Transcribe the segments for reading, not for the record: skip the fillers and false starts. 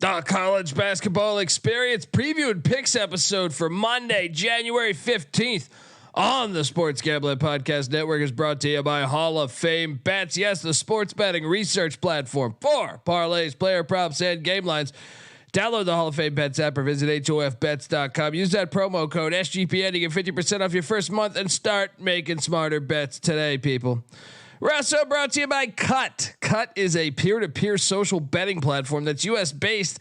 The college basketball experience preview and picks episode for Monday, January 15th on the Sports Gambling Podcast Network is brought to you by Hall of Fame Bets. Yes, the sports betting research platform for parlays, player props, and game lines. Download the Hall of Fame Bets app or visit hofbets.com. Use that promo code SGPN to get 50% off your first month and start making smarter bets today, people. We're also brought to you by Cut. Cut is a peer-to-peer social betting platform that's U.S. based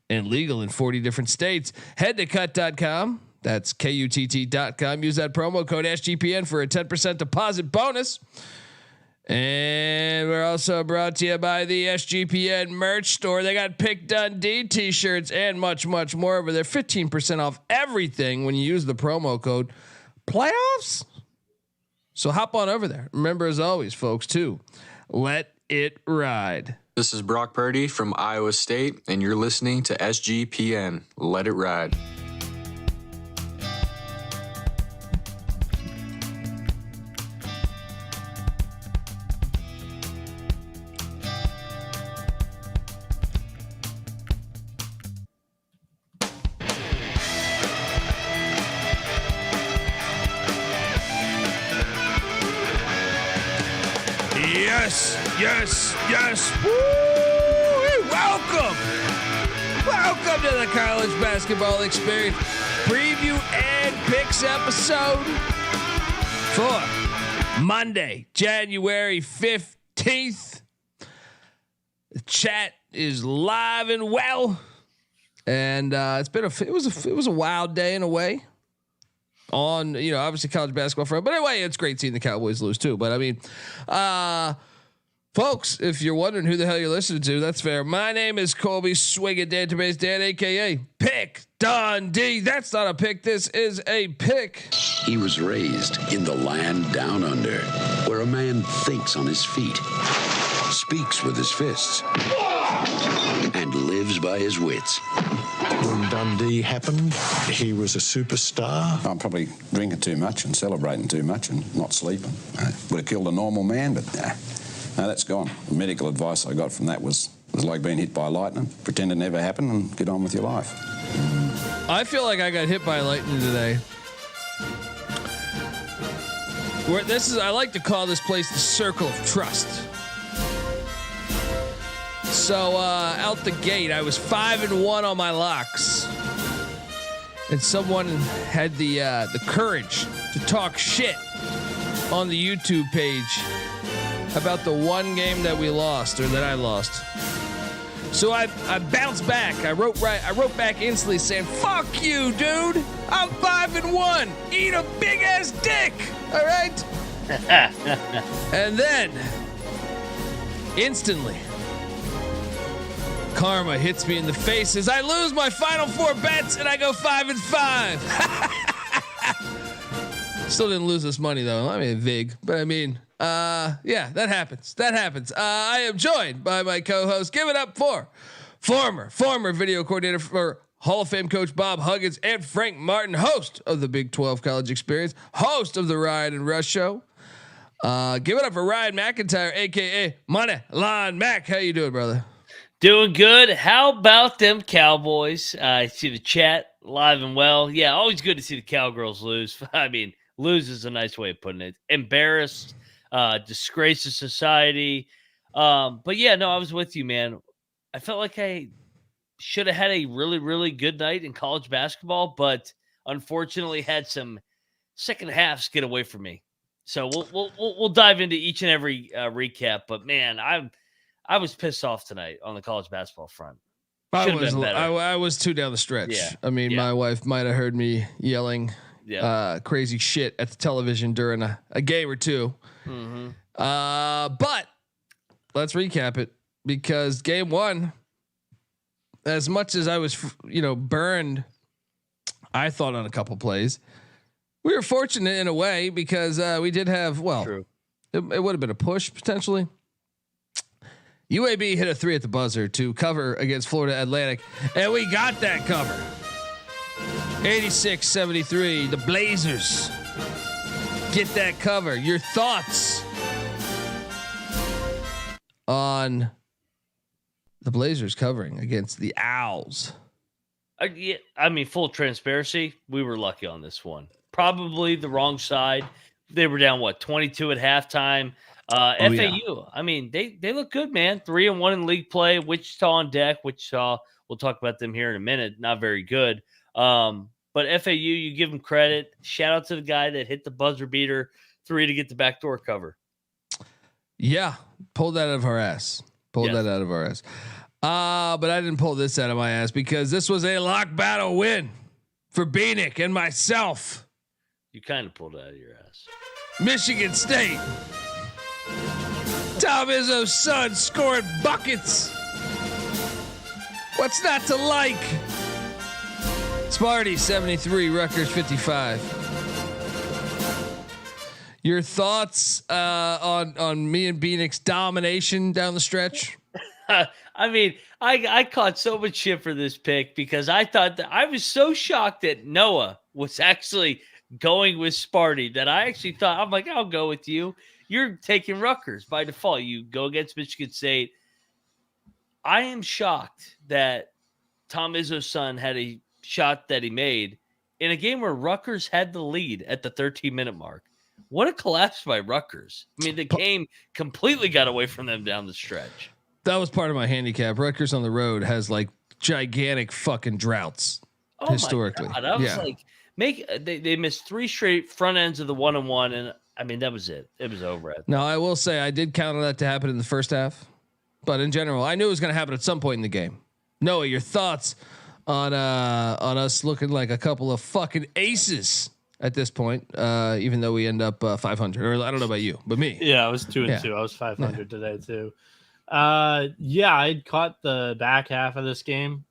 and legal in 40 different states. Head to cut.com. That's KUTT.com. Use that promo code SGPN for a 10% deposit bonus. And we're also brought to you by the SGPN merch store. They got Pick Dundee t-shirts and much, much more. But they're 15% off everything when you use the promo code playoffs. So hop on over there. Remember, as always, folks, too, let it ride. This is Brock Purdy from Iowa State, and you're listening to SGPN. Let it ride. Yes. Woo! Welcome to the college basketball experience preview and picks episode for Monday, January 15th. The chat is live and well, and it was a wild day in a way. On obviously college basketball front, but anyway, it's great seeing the Cowboys lose too. But I mean, folks, if you're wondering who the hell you're listening to, that's fair. My name is Colby Swinging Database Dan, aka Pick Dundee. That's not a pick. This is a pick. He was raised in the land down under, where a man thinks on his feet, speaks with his fists, and lives by his wits. When Dundee happened, he was a superstar. I'm probably drinking too much and celebrating too much and not sleeping. Would have killed a normal man, but no, that's gone. The medical advice I got from that was like being hit by lightning. Pretend it never happened and get on with your life. I feel like I got hit by lightning today. I like to call this place the circle of trust. So out the gate, I was 5-1 on my locks, and someone had the courage to talk shit on the YouTube page about the one game that we lost, or that I lost. So I bounced back. I wrote back instantly saying, "Fuck you, dude! I'm 5-1. Eat a big ass dick, all right?" And then instantly, karma hits me in the face as I lose my final 4 bets and I go 5-5. Still didn't lose this money though. I mean, vig, but I mean, yeah, that happens. I am joined by my co-host. Give it up for former video coordinator for Hall of Fame coach Bob Huggins and Frank Martin, host of the Big 12 College Experience, host of the Ryan and Rush Show. Give it up for Ryan McIntyre, aka Money Line Mac. How you doing, brother? Doing good. How about them Cowboys? I see the chat live and well. Yeah, always good to see the Cowgirls lose. I mean, lose is a nice way of putting it. Embarrassed, disgrace to society. But yeah, no, I was with you, man. I felt like I should have had a really, really good night in college basketball, but unfortunately had some second halves get away from me. So we'll dive into each and every recap. But man, I was pissed off tonight on the college basketball front. I was 2 down the stretch. Yeah. I mean, my wife might have heard me yelling crazy shit at the television during a game or two. Mm-hmm. But let's recap it, because game 1, as much as I was, burned, I thought on a couple plays, we were fortunate in a way because we did have, it would have been a push potentially. UAB hit a 3 at the buzzer to cover against Florida Atlantic, and we got that cover. 86-73. The Blazers get that cover. Your thoughts on the Blazers covering against the Owls. Yeah, I mean, full transparency, we were lucky on this one. Probably the wrong side. They were down 22 at halftime. FAU, yeah. I mean, they look good, man. 3-1 in league play. Wichita on deck. Wichita, we'll talk about them here in a minute. Not very good. But FAU, you give them credit. Shout out to the guy that hit the buzzer beater 3 to get the backdoor cover. Yeah, pulled that out of our ass. But I didn't pull this out of my ass because this was a lock battle win for Bieniek and myself. You kind of pulled it out of your ass. Michigan State. Tom Izzo's son scored buckets. What's not to like? Smarty 73, Rutgers 55. Your thoughts on me and Bieniek's domination down the stretch? I mean, I caught so much shit for this pick because I thought that I was so shocked that Noah was actually going with Sparty that I actually thought, I'm like, I'll go with you. You're taking Rutgers by default. You go against Michigan State. I am shocked that Tom Izzo's son had a shot that he made in a game where Rutgers had the lead at the 13-minute mark. What a collapse by Rutgers. I mean, the game completely got away from them down the stretch. That was part of my handicap. Rutgers on the road has like gigantic fucking droughts historically. My God. I was like, they missed 3 straight front ends of the 1-on-1, and I mean that was it. It was over. Now I will say I did count on that to happen in the first half, but in general, I knew it was going to happen at some point in the game. Noah, your thoughts on us looking like a couple of fucking aces at this point, even though we end up 500, or I don't know about you, but me. Yeah, I was 2-2. I was 500 today too. I'd caught the back half of this game.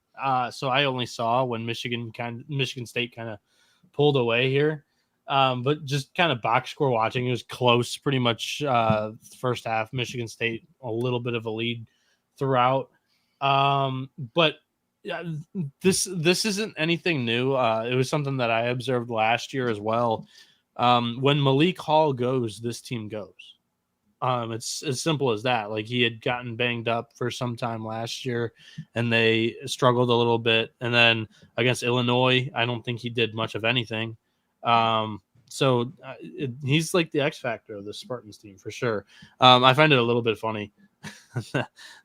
So I only saw when Michigan State kind of pulled away here. But just kind of box score watching, it was close pretty much first half. Michigan State a little bit of a lead throughout. But this isn't anything new. It was something that I observed last year as well. When Malik Hall goes, this team goes. It's as simple as that. Like, he had gotten banged up for some time last year and they struggled a little bit. And then against Illinois, I don't think he did much of anything. He's like the X factor of the Spartans team for sure. I find it a little bit funny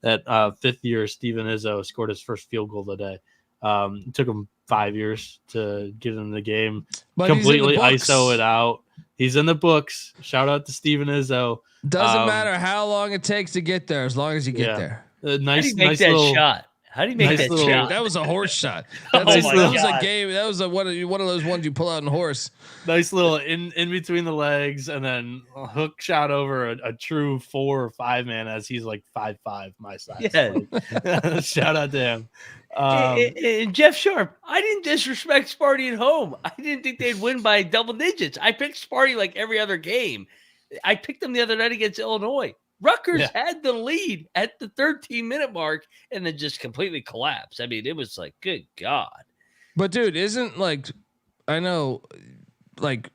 that fifth year Steven Izzo scored his first field goal today. It took him 5 years to get in the game, but completely ISO it out. He's in the books. Shout out to Steven Izzo. Doesn't matter how long it takes to get there, as long as you get there. Nice, How do you make that shot? How do you make that shot? That was a horse shot. That was a game. That was one of those ones you pull out in horse. Nice little in between the legs, and then a hook shot over a true 4 or 5 man as he's like 5'5" my size. Yeah. Like, shout out to him. And Jeff Sharp, I didn't disrespect Sparty at home. I didn't think they'd win by double digits. I picked Sparty like every other game. I picked them the other night against Illinois. Rutgers had the lead at the 13-minute mark and then just completely collapsed. I mean, it was like, good God. But dude, I know, like,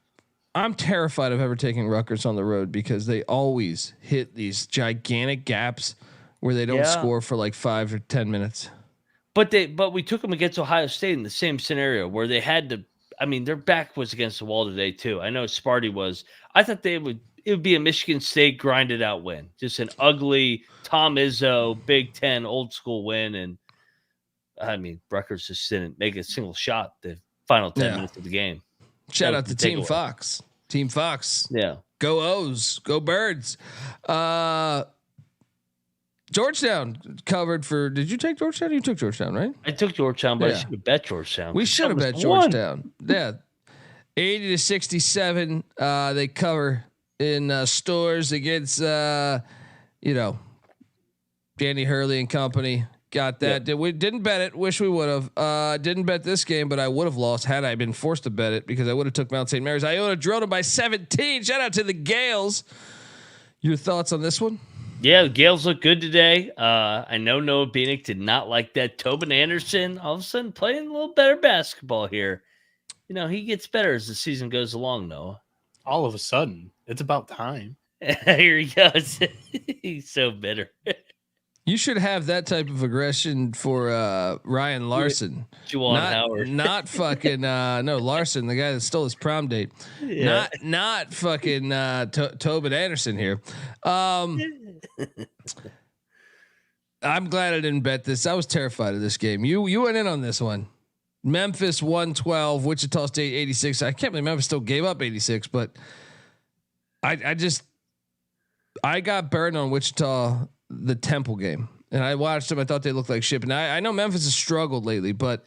I'm terrified of ever taking Rutgers on the road because they always hit these gigantic gaps where they don't score for like 5 or 10 minutes. But we took them against Ohio State in the same scenario where they had to. I mean, their back was against the wall today too. I know Sparty was. I thought it would be a Michigan State grinded out win, just an ugly Tom Izzo Big Ten old school win. And I mean, Rutgers just didn't make a single shot the final 10 minutes of the game. Shout out to Team Fox. Team Fox. Yeah. Go O's. Go Birds. Georgetown covered for. Did you take Georgetown? You took Georgetown, right? I took Georgetown, but I should have bet Georgetown. We should have bet Georgetown. Yeah, 80-67. They cover in stores against Danny Hurley and company. Got that. Yep. We didn't bet it. Wish we would have. Didn't bet this game, but I would have lost had I been forced to bet it because I would have took Mount St. Mary's. Iona drilled them by 17. Shout out to the Gales. Your thoughts on this one? Yeah, the Gales look good today. I know Noah Bieniek did not like that. Tobin Anderson all of a sudden playing a little better basketball here. You know, he gets better as the season goes along, Noah. All of a sudden, it's about time. Here he goes. He's so bitter. You should have that type of aggression for Ryan Larson. Not fucking no Larson, the guy that stole his prom date. Yeah. Not fucking Tobin Anderson here. I'm glad I didn't bet this. I was terrified of this game. You went in on this one. Memphis 112, Wichita State 86. I can't believe Memphis still gave up 86, but I got burned on Wichita, the Temple game, and I watched them. I thought they looked like shit. And I know Memphis has struggled lately, but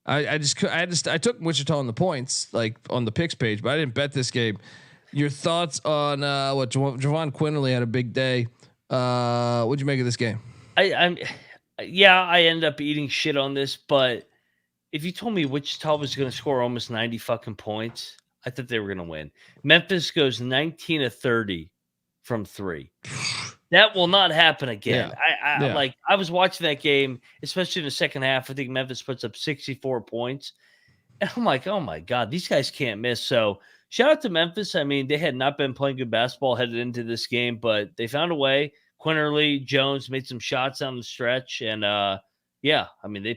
I took Wichita on the points, like on the picks page, but I didn't bet this game. Your thoughts on what Javon Quinterly had a big day. What'd you make of this game? I end up eating shit on this, but if you told me Wichita was going to score almost 90 fucking points, I thought they were going to win. Memphis goes 19 of 30 from 3. That will not happen again. Yeah. I was watching that game, especially in the second half. I think Memphis puts up 64 points. And I'm like, oh my God, these guys can't miss. So shout out to Memphis. I mean, they had not been playing good basketball headed into this game, but they found a way. Quinterly, Jones made some shots down the stretch. And I mean,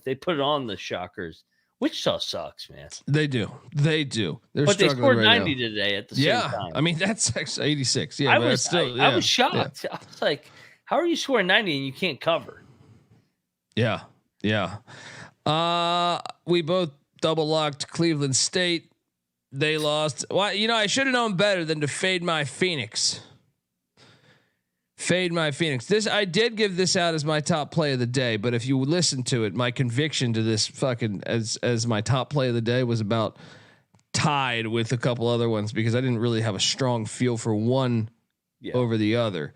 they put it on the Shockers. Wichita sucks, man. They do. But they scored 90 today at the same time. I mean, that's actually 86. Yeah, I was shocked. Yeah. I was like, how are you scoring 90 and you can't cover? Yeah. We both double locked Cleveland State. They lost. Well, I should have known better than to fade my Phoenix. This I did give this out as my top play of the day, but if you listen to it, my conviction to this fucking as my top play of the day was about tied with a couple other ones because I didn't really have a strong feel for one over the other.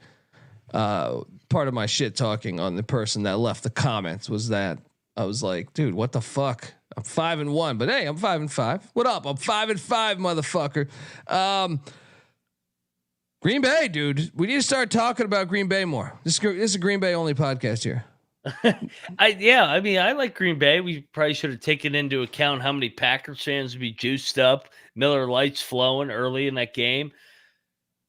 Part of my shit talking on the person that left the comments was that I was like, dude, what the fuck? I'm 5-1, but hey, I'm 5-5. What up? I'm 5-5, motherfucker. Green Bay, dude. We need to start talking about Green Bay more. This is a Green Bay only podcast here. I mean, I like Green Bay. We probably should have taken into account how many Packers fans would be juiced up, Miller Lights flowing early in that game.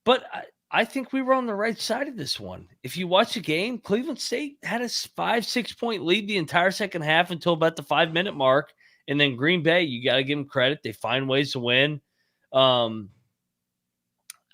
But I think we were on the right side of this one. If you watch the game, Cleveland State had a 5-6 point lead the entire second half until about the 5-minute mark. And then Green Bay, you got to give them credit. They find ways to win.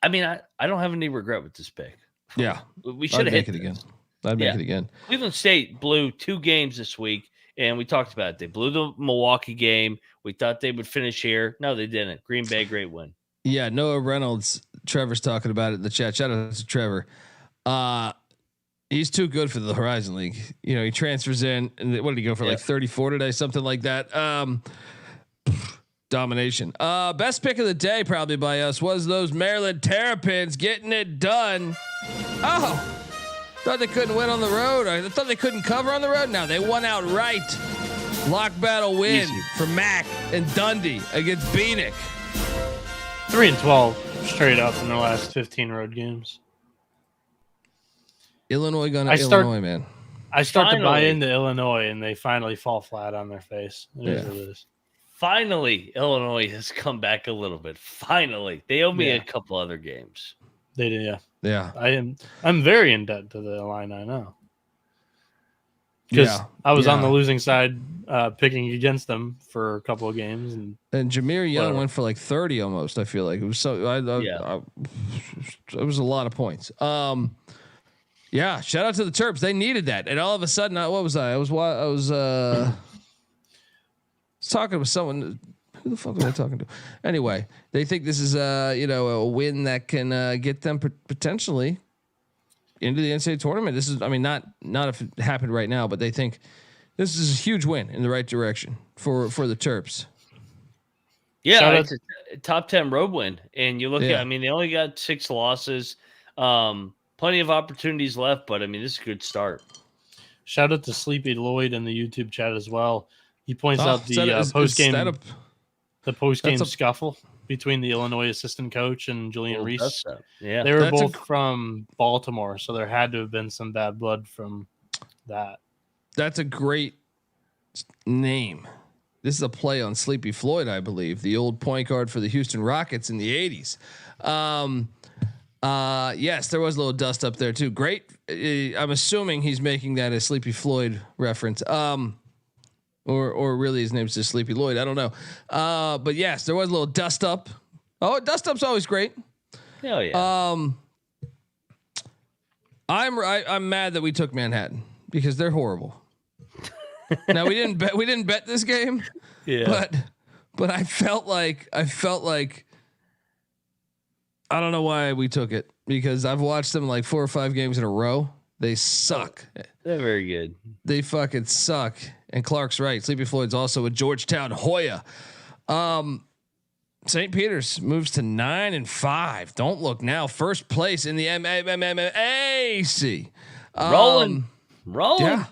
I mean, I don't have any regret with this pick. Yeah. We should have hit it again. I'd make it again. Cleveland State blew 2 games this week, and we talked about it. They blew the Milwaukee game. We thought they would finish here. No, they didn't. Green Bay, great win. Yeah, Noah Reynolds, Trevor's talking about it in the chat. Shout out to Trevor. He's too good for the Horizon League. He transfers in, and what did he go for, like 34 today, something like that. Domination. Best pick of the day probably by us was those Maryland Terrapins getting it done. Oh, thought they couldn't win on the road. I thought they couldn't cover on the road. Now they won outright. Lock battle win for MAAC and Dundee against Bieniek. 3-12 straight up in their last 15 road games. Illinois Illinois, man. I start to buy into Illinois, and they finally fall flat on their face. It is. Finally, Illinois has come back a little bit. Finally, they owe me a couple other games. They did, yeah. I'm very in debt to the Illini now because I was on the losing side, picking against them for a couple of games, and Jameer Young went for like 30 almost. I feel like it was it was a lot of points. Shout out to the Terps. They needed that, and all of a sudden, what was I? I was talking with someone. Who the fuck was I talking to? Anyway, they think this is a win that can get them potentially into the NCAA tournament. This is, I mean, not if it happened right now, but they think this is a huge win in the right direction for the Terps. Yeah, it's a top 10 road win, and you look at. I mean, they only got 6 losses. Plenty of opportunities left, but I mean, this is a good start. Shout out to Sleepy Lloyd in the YouTube chat as well. He points out the post-game scuffle between the Illinois assistant coach and Julian Reese. Yeah, they were both from Baltimore, so there had to have been some bad blood from that. That's a great name. This is a play on Sleepy Floyd, I believe, the old point guard for the Houston Rockets in the 80s. Yes, there was a little dust up there too. Great. I'm assuming he's making that a Sleepy Floyd reference. Or really his name's just Sleepy Lloyd. I don't know. But yes, there was a little dust up. Oh, dust up's always great. Hell yeah. I'm mad that we took Manhattan because they're horrible. Now we didn't bet this game. Yeah. But I felt like I don't know why we took it because I've watched them like 4 or 5 games in a row. They suck. They're very good. They fucking suck. And Clark's right. Sleepy Floyd's also a Georgetown Hoya. St. Peter's moves to 9-5. Don't look now. First place in the MAAC. Rolling. Yeah.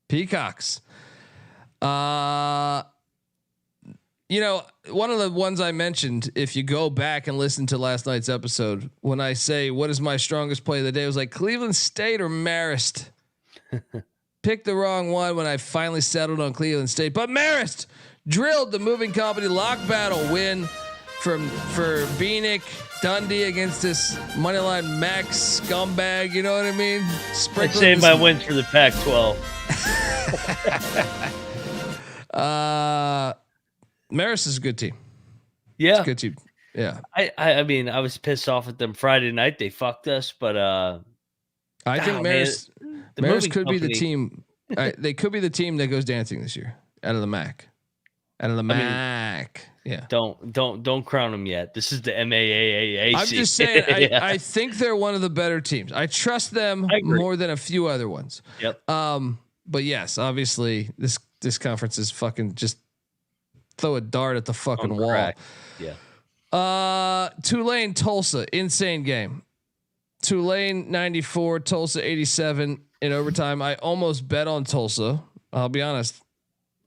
Peacocks. You know, one of the ones I mentioned, if you go back and listen to last night's episode, when I say, what is my strongest play of the day? It was like Cleveland State or Marist. Picked the wrong one when I finally settled on Cleveland State, but Marist drilled the moving company lock battle win for Bieniek, Dundee against this moneyline Max scumbag. You know what I mean? I saved my wins for the Pac-12. Marist is a good team. Yeah, it's a good team. Yeah. I mean, I was pissed off at them Friday night. They fucked us, but I think Marist could be the team. They could be the team that goes dancing this year out of the MAAC. MAAC. Yeah. Don't crown them yet. This is the MAAC. I'm just saying. I think they're one of the better teams. I trust them more than a few other ones. Yep. But yes, obviously this conference is fucking just throw a dart at the fucking wall. Crack. Yeah. Tulane, Tulsa, insane game. Tulane 94, Tulsa 87 in overtime. I almost bet on Tulsa. I'll be honest.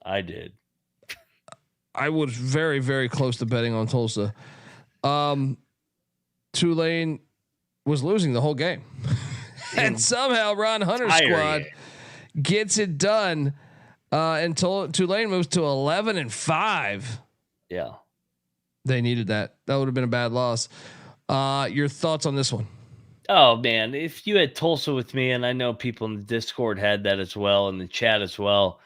I did. I was very, very close to betting on Tulsa. Tulane was losing the whole game. And somehow Ron Hunter's squad gets it done. And Tulane moves to 11-5. Yeah. They needed that. That would have been a bad loss. Your thoughts on this one? Oh man, if you had Tulsa with me, and I know people in the Discord had that as well, in the chat as well.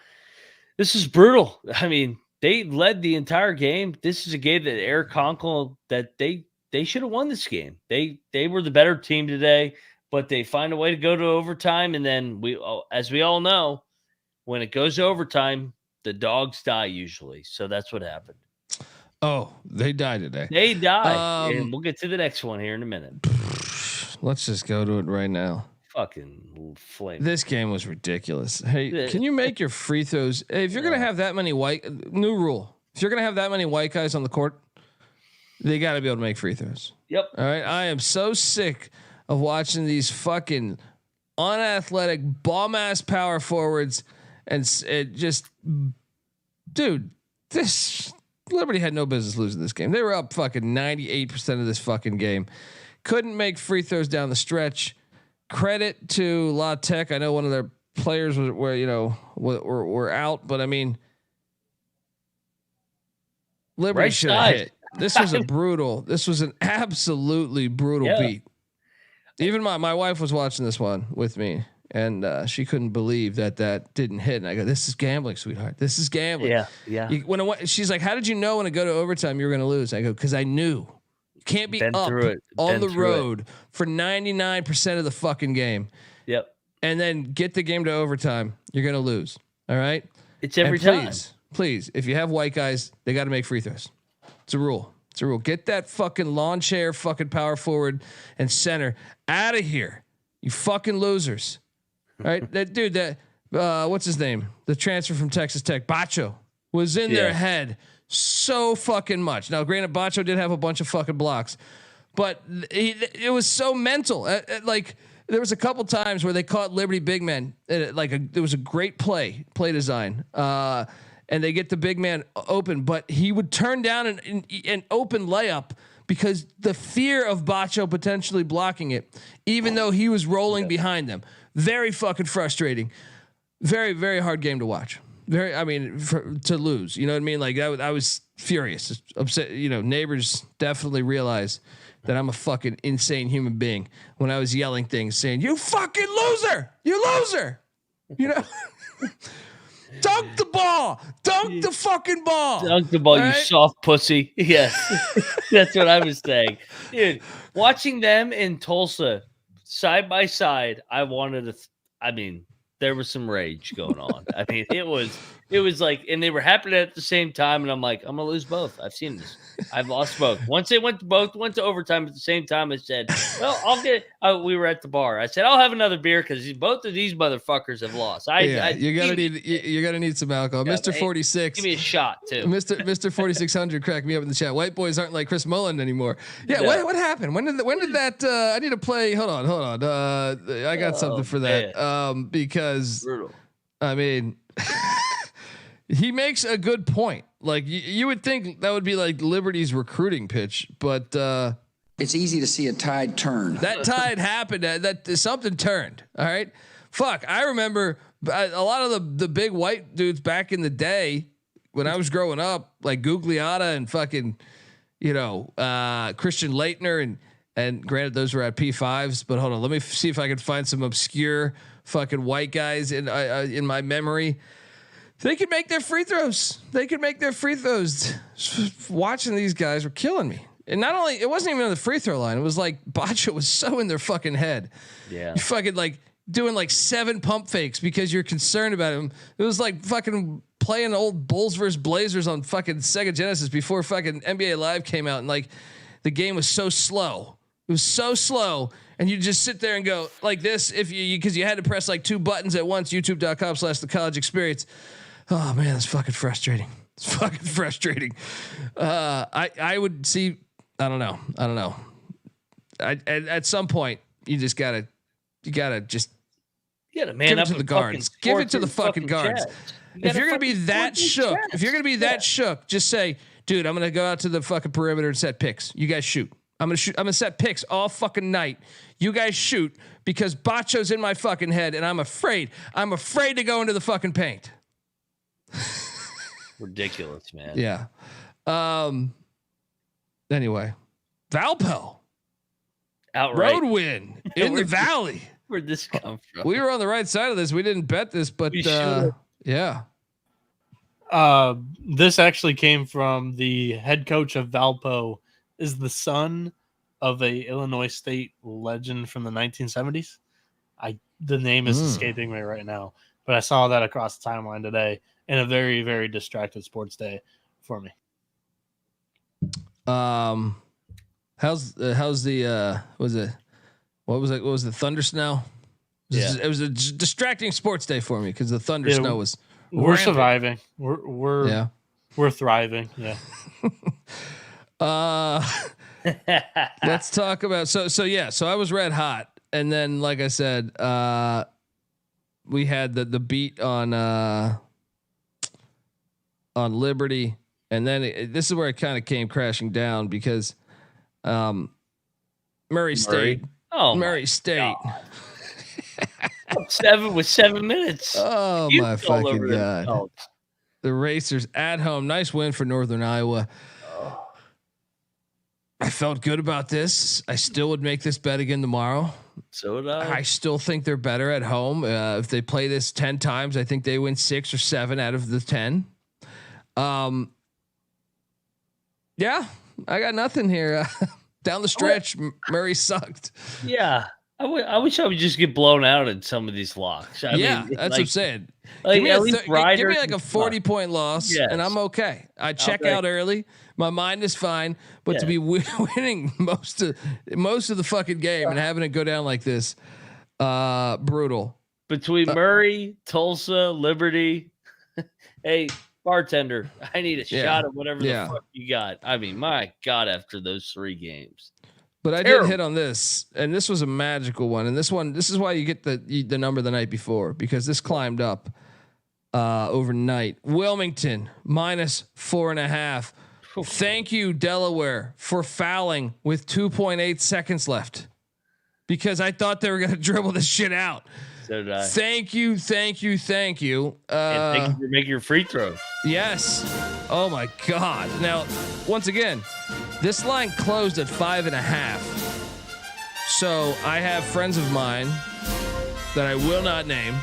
This is brutal. I mean, they led the entire game. This is a game that Eric Conkle that they should have won this game. They were the better team today, but they find a way to go to overtime, and then as we all know, when it goes to overtime, the dogs die usually. So that's what happened. Oh, they died today. They died, and we'll get to the next one here in a minute. Let's just go to it right now. Fucking flame. This game was ridiculous. Hey, can you make your free throws? Hey, if you're gonna have that many new rule, if you're gonna have that many white guys on the court, they got to be able to make free throws. Yep. All right. I am so sick of watching these fucking unathletic bomb ass power forwards, and it just, dude, this Liberty had no business losing this game. They were up fucking 98% of this fucking game. Couldn't make free throws down the stretch. Credit to La Tech. I know one of their players were out, but I mean, Liberty should have hit. This was this was an absolutely brutal beat. Even my wife was watching this one with me, and she couldn't believe that didn't hit. And I go, "This is gambling, sweetheart. This is gambling." Yeah. She's like, "How did you know when it go to overtime you were going to lose?" I go, "Because I knew. You can't be up on the road for 99% of the fucking game. Yep. And then get the game to overtime. You're going to lose. All right. It's every time. Please, if you have white guys, they got to make free throws. It's a rule. Get that fucking lawn chair, fucking power forward and center out of here. You fucking losers. All right. That dude, what's his name? The transfer from Texas Tech, Bacho, was in their head so fucking much. Now, granted, Bacho did have a bunch of fucking blocks, but it was so mental. Like there was a couple times where they caught Liberty big men. There was a great play design, and they get the big man open, but he would turn down an open layup because the fear of Bacho potentially blocking it, even though he was rolling behind them. Very fucking frustrating. Very, very hard game to watch. Very. I mean, to lose. You know what I mean? Like I was furious, upset. You know, neighbors definitely realized that I'm a fucking insane human being when I was yelling things, saying, "You fucking loser! You loser!" You know. Dunk the ball. Dunk the fucking ball. Dunk the ball, right? you soft pussy. Yes. That's what I was saying. Dude, watching them in Tulsa side by side, I wanted to there was some rage going on. I mean, it was like, and they were happening at the same time, and I'm like, I'm gonna lose both. I've seen this. I've lost both. Once they went to overtime at the same time, I said, well, I'll get we were at the bar. I said, I'll have another beer because both of these motherfuckers have lost. You're gonna need some alcohol. Yeah, Mr. 46. Give me a shot too. Mr. 4600 cracked me up in the chat. White boys aren't like Chris Mullen anymore. Yeah, No. what happened? When did that I need to play. Hold on. I got something for that. Because Brutal. I mean he makes a good point. Like you would think that would be like Liberty's recruiting pitch, but it's easy to see a tide turn. that tide happened. That something turned. All right. Fuck. I remember a lot of the big white dudes back in the day when I was growing up, like Gugliotta and fucking, Christian Leitner and granted those were at P5s, but hold on. Let me see if I can find some obscure fucking white guys in my memory. They could make their free throws. Watching these guys were killing me. And not only, it wasn't even on the free throw line. It was like Bacho was so in their fucking head. Yeah. You fucking like doing like 7 pump fakes because you're concerned about him. It was like fucking playing old Bulls versus Blazers on fucking Sega Genesis before fucking NBA Live came out. And like the game was so slow. It was so slow. And you just sit there and go like this because you had to press like 2 buttons at once, youtube.com/the college experience. Oh man, that's fucking frustrating. It's fucking frustrating. I would see. I don't know. At some point, you gotta just man give it up to the guards. Give it to the fucking guards. If you're gonna be that shook, just say, dude, I'm gonna go out to the fucking perimeter and set picks. You guys shoot. I'm gonna set picks all fucking night. You guys shoot because Bacho's in my fucking head, and I'm afraid to go into the fucking paint. Ridiculous, man. Yeah. Anyway, Valpo. Outright. Road win in the Valley. Where'd this come from? We were on the right side of this. We didn't bet this, but yeah. This actually came from the head coach of Valpo, is the son of a Illinois State legend from the 1970s. The name is escaping me right now, but I saw that across the timeline today in a very, very distracted sports day for me. How's the what was the thunder snow? It was a distracting sports day for me because the thunder snow was. We're surviving. We're thriving. Yeah. Let's talk about so I was red hot, and then like I said, we had the beat on Liberty, and then this is where it kind of came crashing down because Murray State. Oh, Murray State. 7 minutes. Oh my fucking god! The Racers at home, nice win for Northern Iowa. I felt good about this. I still would make this bet again tomorrow. So would I. I still think they're better at home. If they play this 10 times, I think they win 6 or 7 out of the 10. Yeah, I got nothing here. Down the stretch, Murray sucked. Yeah. I wish I would just get blown out in some of these locks. I mean, that's what I'm saying. Like, give me give me like a 40-point loss, and I'm okay. I check out early. My mind is fine, but to be winning most of the fucking game and having it go down like this, brutal. Between Murray, Tulsa, Liberty, hey bartender, I need a shot of whatever the fuck you got. I mean, my God, after those 3 games. But I did hit on this, and this was a magical one. And this is why you get the number the night before, because this climbed up overnight. Wilmington -4.5. Thank you, Delaware, for fouling with 2.8 seconds left, because I thought they were going to dribble this shit out. So did I. Thank you. And thank you for making your free throw. Yes. Oh my God. Now, once again, this line closed at 5.5. So I have friends of mine that I will not name,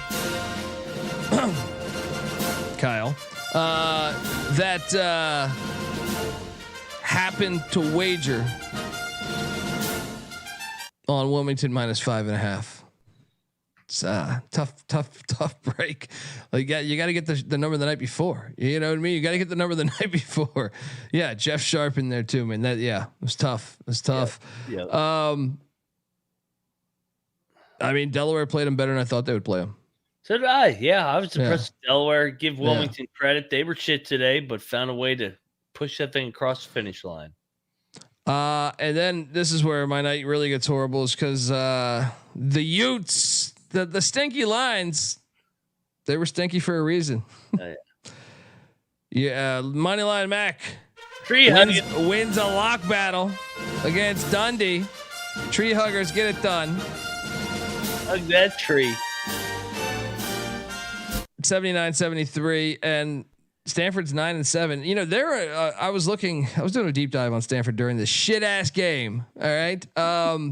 Kyle, that happened to wager on Wilmington minus 5.5. It's tough break. Like you got to get the number the night before. You know what I mean? You got to get the number the night before. Yeah, Jeff Sharp in there too, man. It was tough. It was tough. Yeah. I mean, Delaware played them better than I thought they would play them. So did I. Yeah, I was impressed with Delaware. Give Wilmington credit. They were shit today, but found a way to push that thing across the finish line. And then this is where my night really gets horrible, is because the Utes, the stinky lines, they were stinky for a reason. Money line Mac wins a lock battle against Dundee. Tree huggers get it done. Hug that tree. 79-73, and Stanford's 9-7. You know, I was doing a deep dive on Stanford during this shit ass game. All right. 4-2.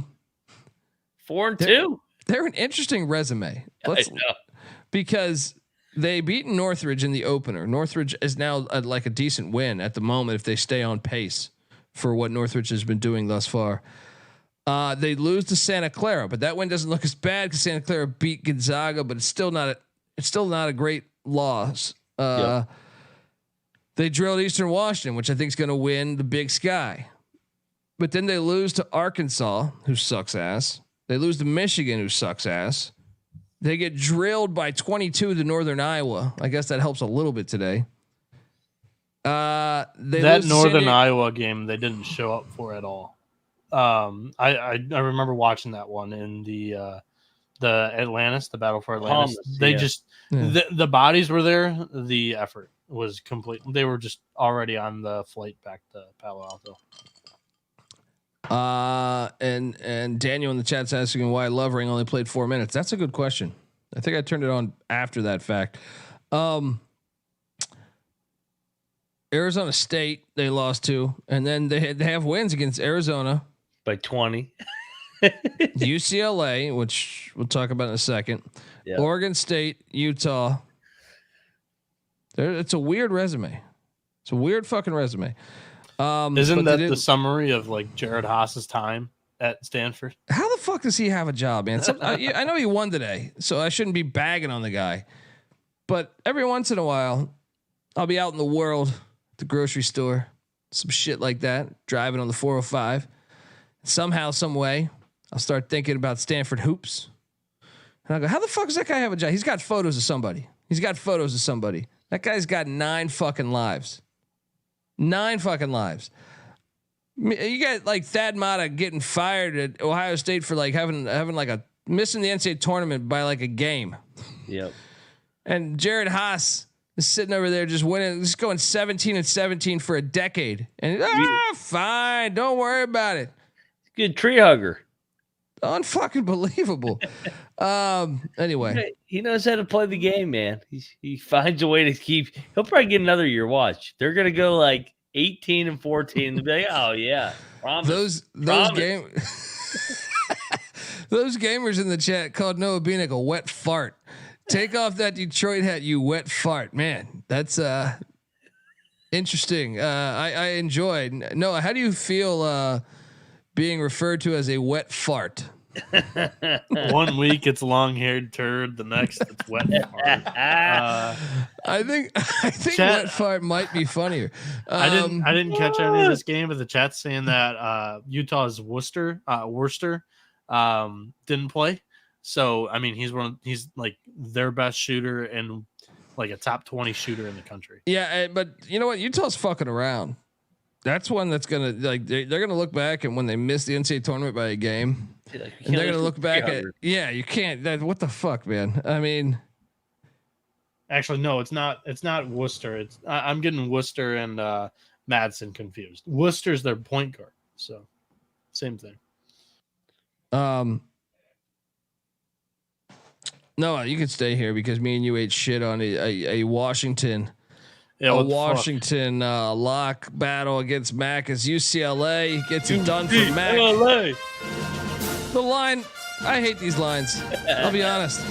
They're an interesting resume. Because they beat Northridge in the opener. Northridge is now like a decent win at the moment if they stay on pace for what Northridge has been doing thus far. They lose to Santa Clara, but that win doesn't look as bad because Santa Clara beat Gonzaga, but it's still not a great loss. They drilled Eastern Washington, which I think is going to win the Big Sky, but then they lose to Arkansas, who sucks ass. They lose to Michigan, who sucks ass. They get drilled by 22 to Northern Iowa. I guess that helps a little bit today. That Northern Iowa game they didn't show up for at all. I remember watching that one in the Atlantis, the Battle for Atlantis. The bodies were there. The effort was complete. They were just already on the flight back to Palo Alto. And Daniel in the chat's asking why Lovering only played 4 minutes. That's a good question. I think I turned it on after that fact. Arizona State they lost to, and then they have wins against Arizona by 20. UCLA, which we'll talk about in a second. Yep. Oregon State, Utah. It's a weird resume. It's a weird fucking resume. Isn't that the summary of like Jared Haas's time at Stanford? How the fuck does he have a job, man? I know he won today, so I shouldn't be bagging on the guy. But every once in a while, I'll be out in the world, the grocery store, some shit like that, driving on the 405. Somehow, some way, I'll start thinking about Stanford hoops. And I go, how the fuck does that guy have a job? He's got photos of somebody. That guy's got 9 fucking lives. 9 fucking lives. You got like Thad Matta getting fired at Ohio State for like having like a missing the NCAA tournament by like a game. Yep. And Jared Haas is sitting over there just winning, just going 17-17 for a decade. And fine, don't worry about it. Good tree hugger. Unfucking believable. Anyway, he knows how to play the game, man. He finds a way to keep. He'll probably get another year. Watch, they're gonna go like 18-14. They'll be like, oh yeah, promise. Those gamers in the chat called Noah Bieniek a wet fart. Take off that Detroit hat, you wet fart, man. That's interesting. I enjoyed. Noah, how do you feel being referred to as a wet fart? 1 week it's long-haired turd, the next it's wet fart. I think wet fart might be funnier. I didn't catch any of this game, but the chat's saying that Utah's Worcester didn't play. So I mean, he's like their best shooter and like a top 20 shooter in the country. Yeah, but you know what? Utah's fucking around. That's one that's gonna like they're gonna look back and when they miss the NCAA tournament by a game, and they're gonna look back at you can't. What the fuck, man? I mean, actually, no, it's not Worcester. I'm getting Worcester and Madsen confused. Worcester's their point guard, so same thing. No, you can stay here because me and you ate shit on a Washington. Yeah, a Washington lock battle against MAAC as UCLA gets it done for MAAC. The line, I hate these lines. I'll be honest.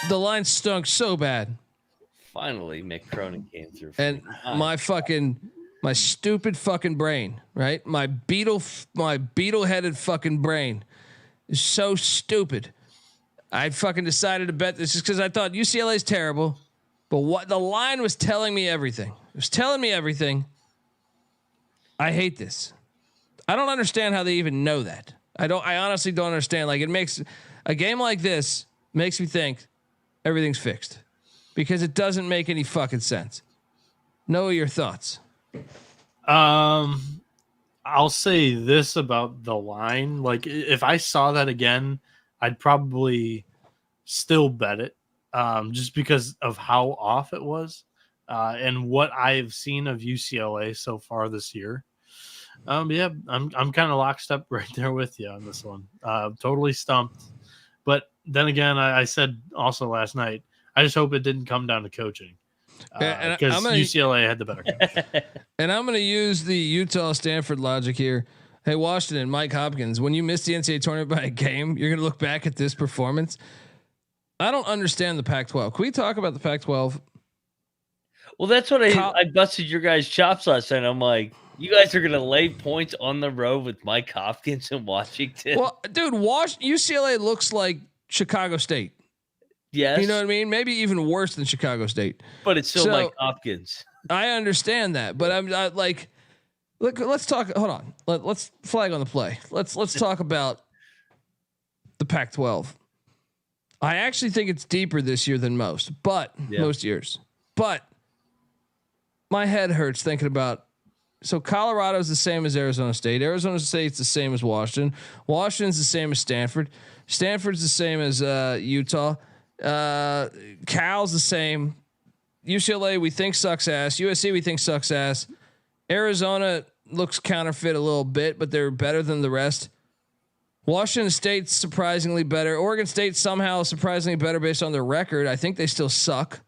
The line stunk so bad. Finally, Mick Cronin came through. And my stupid fucking brain, right? My beetle-headed fucking brain is so stupid. I fucking decided to bet this just because I thought UCLA is terrible. But what the line was telling me everything. It was telling me everything. I hate this. I don't understand how they even know that. I honestly don't understand. Like, it makes a game like this makes me think everything's fixed because it doesn't make any fucking sense. Noah, your thoughts? I'll say this about the line. Like, if I saw that again, I'd probably still bet it. Just because of how off it was, and what I've seen of UCLA so far this year. Yeah, I'm kind of lockstep right there with you on this one. Totally stumped. But then again, I said also last night, I just hope it didn't come down to coaching, because UCLA had the better coach. And I'm going to use the Utah-Stanford logic here. Hey, Washington, Mike Hopkins, when you miss the NCAA tournament by a game, you're going to look back at this performance. I don't understand the Pac-12. Can we talk about the Pac-12? Well, that's what I busted your guys' chops last night. I'm like, you guys are going to lay points on the road with Mike Hopkins in Washington. Well, dude, UCLA looks like Chicago State. Yes. You know what I mean? Maybe even worse than Chicago State. But it's still Mike Hopkins. I understand that, but I'm like, look, let's talk. Hold on. Let's flag on the play. Let's talk about the Pac-12. I actually think it's deeper this year than most years. But my head hurts thinking about. So Colorado's the same as Arizona State. Arizona State's the same as Washington. Washington's the same as Stanford. Stanford's the same as Utah. Cal's the same. UCLA we think sucks ass. USC we think sucks ass. Arizona looks counterfeit a little bit, but they're better than the rest. Washington State's surprisingly better. Oregon State somehow surprisingly better based on their record. I think they still suck.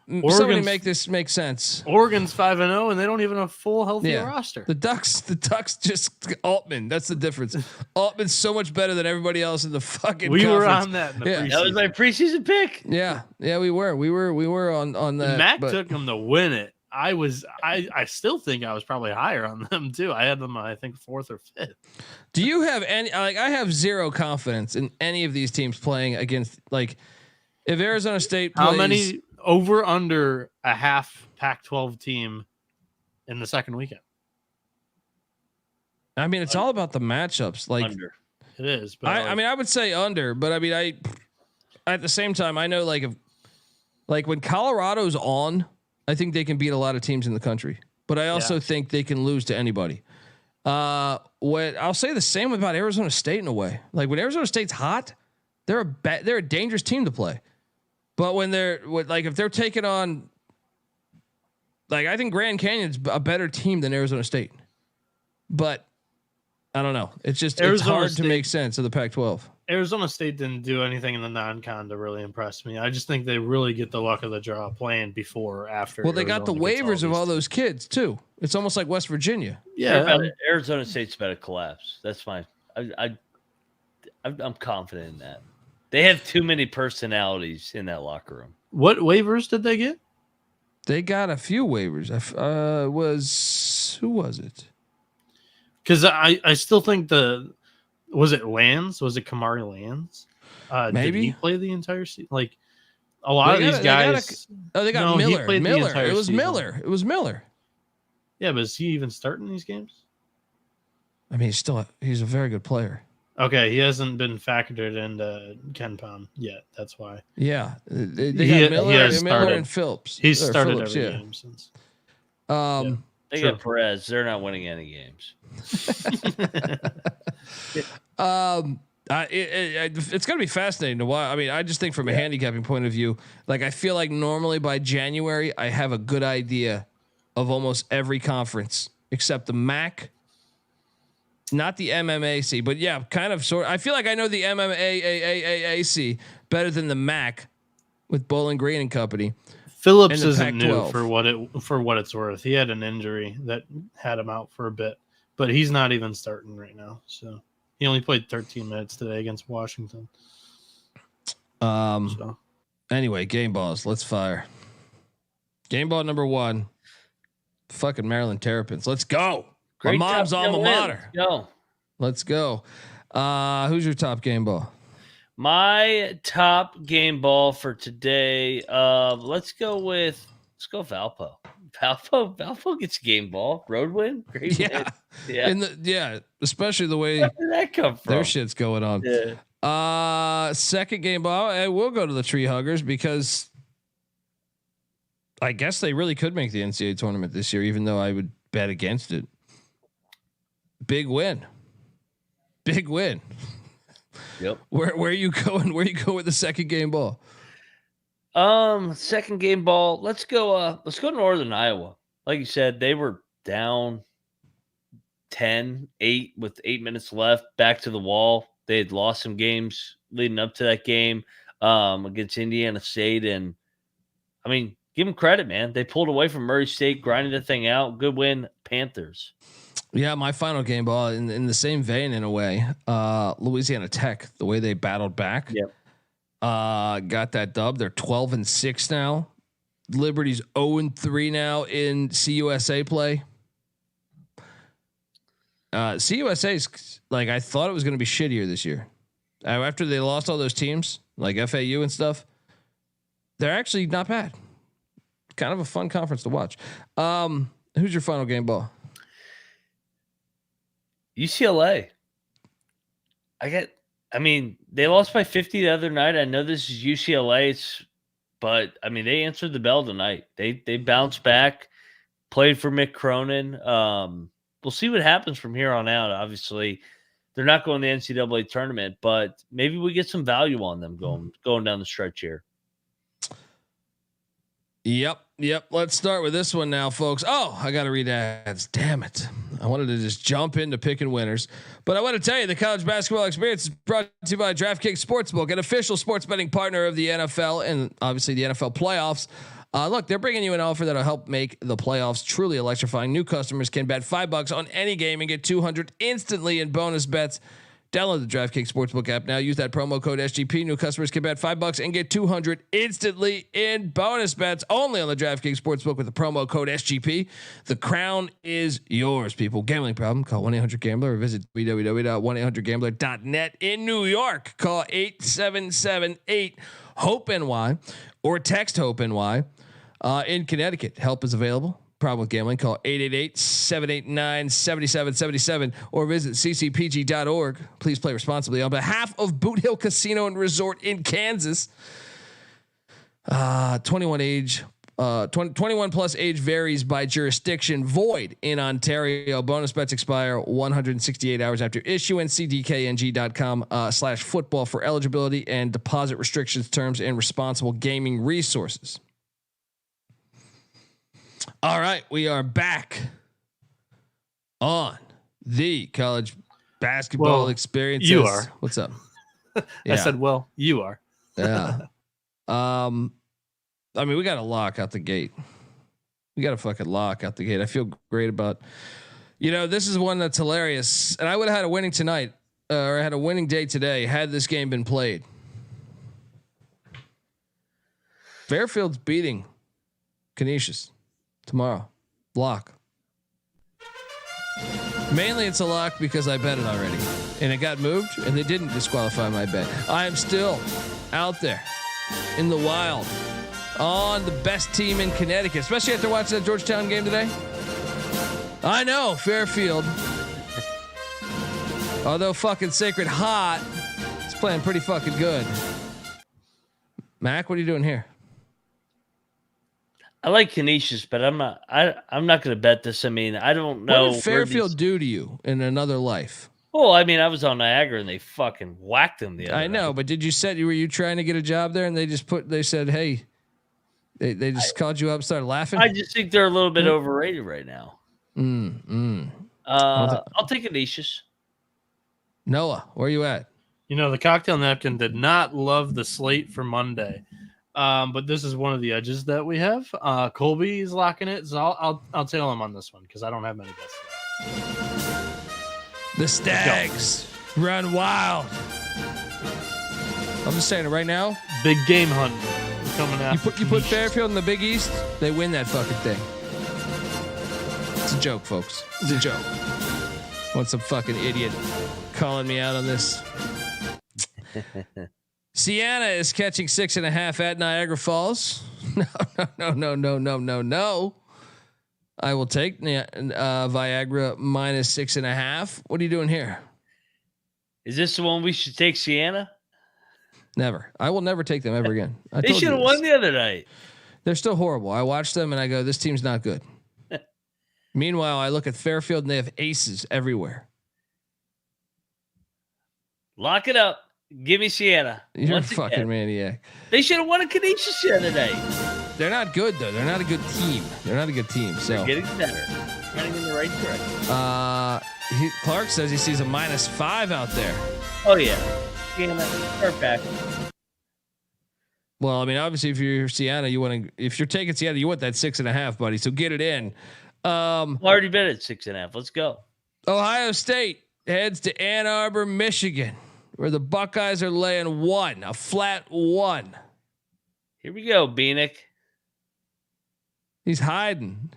Somebody make this make sense. Oregon's 5-0, and they don't even have a full healthy roster. The Ducks just Altman. That's the difference. Altman's so much better than everybody else in the fucking. We conference. Were on that. In the preseason. That was my preseason pick. Yeah, we were on that. MAAC took them to win it. I still think I was probably higher on them too. I had them, I think, 4th or 5th. Do you have any? Like, I have zero confidence in any of these teams playing against. Like, if Arizona State plays, how many over under a half Pac-12 team in the second weekend? I mean, it's all about the matchups. Like, under. It is. But I mean, I would say under, but I mean, at the same time, I know like when Colorado's on. I think they can beat a lot of teams in the country, but I also think they can lose to anybody. What I'll say the same about Arizona State in a way. Like, when Arizona State's hot, they're a dangerous team to play. But when if they're taking on, like, I think Grand Canyon's a better team than Arizona State. But I don't know. It's just it's hard to make sense of the Pac-12. Arizona State didn't do anything in the non-con to really impress me. I just think they really get the luck of the draw playing before or after. Well, they got the waivers of all those kids too. It's almost like West Virginia. Yeah, Arizona State's about to collapse. That's fine. I'm confident in that. They have too many personalities in that locker room. What waivers did they get? They got a few waivers. Who was it? Because I still think was it Lands? Was it Kamari Lands? Maybe did he play the entire season. Like, a lot of these guys. They got Miller. It was Miller. It was Miller. Yeah, but is he even starting these games? I mean, he's a very good player. Okay, he hasn't been factored into Ken Pom yet. That's why. Yeah, they got Miller and Phillips. He's started every game since. They got Perez. They're not winning any games. It's going to be fascinating to watch. I mean, I just think from a handicapping point of view, like, I feel like normally by January, I have a good idea of almost every conference except the MAAC not the MMAC, but yeah, kind of sort. I feel like I know the MMAAC better than the MAAC with Bowling Green and company. Phillips isn't Pac-12. new for what it's worth. He had an injury that had him out for a bit, but he's not even starting right now. So he only played 13 minutes today against Washington. Anyway, game balls. Let's fire. Game ball number 1. Fucking Maryland Terrapins. Let's go. Great My mom's job, alma Bill mater. Let's go. Let's go. Who's your top game ball? My top game ball for today. Let's go Valpo. Valpo gets game ball. Road win. Great win. Yeah. Especially the way where did that come from? their shit's going on. Yeah. Second game ball. I will go to the Tree Huggers because I guess they really could make the NCAA tournament this year, even though I would bet against it. Big win. Yep. Where are you going? Where you go with the second game ball? Second game ball. Let's go Northern Iowa. Like you said, they were down 10-8 with 8 minutes left, back to the wall. They had lost some games leading up to that game against Indiana State. And I mean, give them credit, man. They pulled away from Murray State, grinded the thing out. Good win, Panthers. Yeah, my final game ball in the same vein in a way. Louisiana Tech, the way they battled back. Yep. Got that dub. They're 12-6 now. Liberty's 0-3 now in CUSA play. CUSA's like I thought it was going to be shittier this year. After they lost all those teams like FAU and stuff, they're actually not bad. Kind of a fun conference to watch. Who's your final game ball? UCLA. I mean, they lost by 50 the other night. I know this is UCLA, but I mean, they answered the bell tonight. They bounced back, played for Mick Cronin. We'll see what happens from here on out. Obviously, they're not going to the NCAA tournament, but maybe we get some value on them going down the stretch here. Yep. Let's start with this one now, folks. Oh, I got to read ads. Damn it. I wanted to just jump into picking winners, but I want to tell you the college basketball experience is brought to you by DraftKings Sportsbook, an official sports betting partner of the NFL and obviously the NFL playoffs. Look, they're bringing you an offer that'll help make the playoffs truly electrifying. New customers can bet $5 on any game and get $200 instantly in bonus bets. Download the DraftKings Sportsbook app now. Use that promo code SGP. New customers can bet $5 and get $200 instantly in bonus bets only on the DraftKings Sportsbook with the promo code SGP. The crown is yours, people. Gambling problem? Call 1-800-GAMBLER or visit www.1800gambler.net. In New York, call 877-8-HOPE-NY or text HOPE-NY. In Connecticut, help is available. Problem with gambling? Call 888-789-7777 or visit ccpg.org. Please play responsibly. On behalf of Boot Hill Casino and Resort in Kansas, 21 plus age varies by jurisdiction. Void in Ontario. Bonus bets expire 168 hours after issuance. See dkng.com/football for eligibility and deposit restrictions, terms, and responsible gaming resources. All right, we are back on the college basketball experience. You are. What's up? I said, well, you are. Yeah. I mean, we got to lock out the gate. We got to fucking lock out the gate. I feel great about, this is one that's hilarious. And I would have had a winning tonight, or I had a winning day today had this game been played. Fairfield's beating Canisius tomorrow. Lock. Mainly it's a lock because I bet it already and it got moved and they didn't disqualify my bet. I am still out there in the wild on the best team in Connecticut, especially after watching that Georgetown game today. I know Fairfield, although fucking Sacred Hot, is playing pretty fucking good. Mac, what are you doing here? I like Canisius, but I'm not going to bet this. I mean, I don't know. What did Fairfield do to you in another life? Well, I mean, I was on Niagara and they fucking whacked them the other I know, night. but did you said were you trying to get a job there and they said, hey, they just called you up and started laughing? I just think they're a little bit overrated right now. I'll take Canisius. Noah, where you at? You know, the cocktail napkin did not love the slate for Monday, but this is one of the edges that we have. Colby is locking it, so I'll tail him on this one because I don't have many bets. The Stags run wild. I'm just saying it right now. Big game hunt coming out. You put Fairfield in the Big East, they win that fucking thing. It's a joke, folks. It's a joke. Want some fucking idiot calling me out on this? Siena is catching 6.5 at Niagara Falls. No. I will take Viagra minus 6.5. What are you doing here? Is this the one we should take, Siena? Never. I will never take them ever again. They should have won the other night. They're still horrible. I watch them and I go, this team's not good. Meanwhile, I look at Fairfield and they have aces everywhere. Lock it up. Give me Siena. You're a fucking maniac. They should have won a Canisius the other night. They're not good though. They're not a good team. So they're getting better. Running in the right direction. Clark says he sees a -5 out there. Oh yeah. Siena, perfect. Well, I mean, obviously, if you're Siena, if you're taking Siena, you want that 6.5, buddy. So get it in. Already bet at 6.5. Let's go. Ohio State heads to Ann Arbor, Michigan, where the Buckeyes are laying a flat 1. Here we go, Bieniek. He's hiding.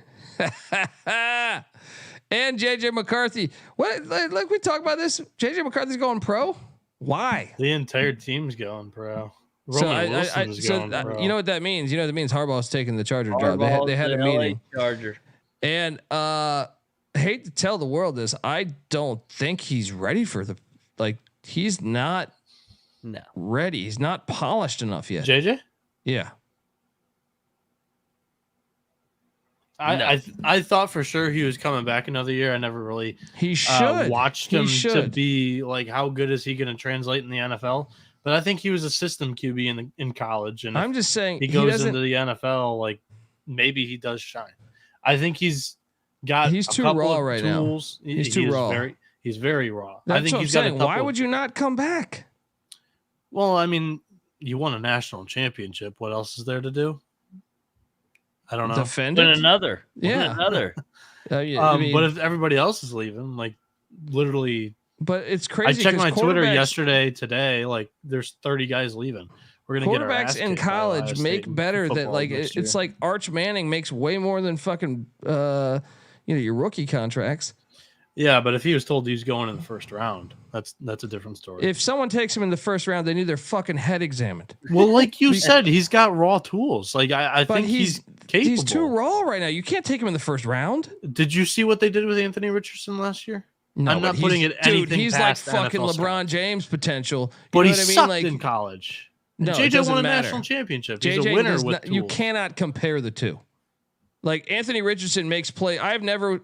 And JJ McCarthy. What? Like we talk about this. JJ McCarthy's going pro. Why? The entire team's going pro. You know what that means? You know that means Harbaugh's taking the Charger job. They had a meeting. Charger. And I hate to tell the world this. I don't think he's ready for he's not ready. He's not polished enough yet. JJ? Yeah. I thought for sure he was coming back another year. I never really watched him to be like, how good is he going to translate in the NFL? But I think he was a system QB in college, and I'm just saying he goes into the NFL, like maybe he does shine. I think he's too raw right now. He's too raw. He's very raw. That's I think what he's I'm saying. Why would you not come back? Well, I mean, you won a national championship. What else is there to do? I don't know. Defend Win it? another. Yeah. Win another. But if everybody else is leaving, like literally. But it's crazy. I checked my Twitter today. Like there's 30 guys leaving. We're gonna get our ass in college make better than it's like Arch Manning makes way more than fucking your rookie contracts. Yeah, but if he was told he's going in the first round, that's a different story. If someone takes him in the first round, they need their fucking head examined. Well, like you said, he's got raw tools. Like I think he's capable. He's too raw right now. You can't take him in the first round. Did you see what they did with Anthony Richardson last year? No, I'm not putting it anything. He's past like fucking NFL LeBron James potential. But he sucked in college. No, JJ won a national championship. He's a winner with tools. You cannot compare the two. Like Anthony Richardson makes play. I have never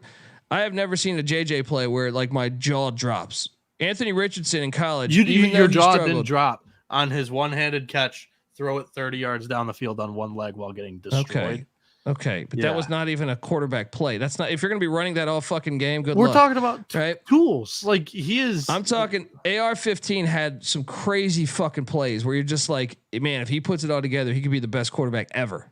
seen a JJ play where like my jaw drops. Anthony Richardson in college, your jaw didn't drop on his one-handed catch, throw it 30 yards down the field on one leg while getting destroyed. Okay, but that was not even a quarterback play. That's not. If you're going to be running that all fucking game, good luck. We're talking about tools. Like he is. I'm talking. AR-15 had some crazy fucking plays where you're just like, man, if he puts it all together, he could be the best quarterback ever.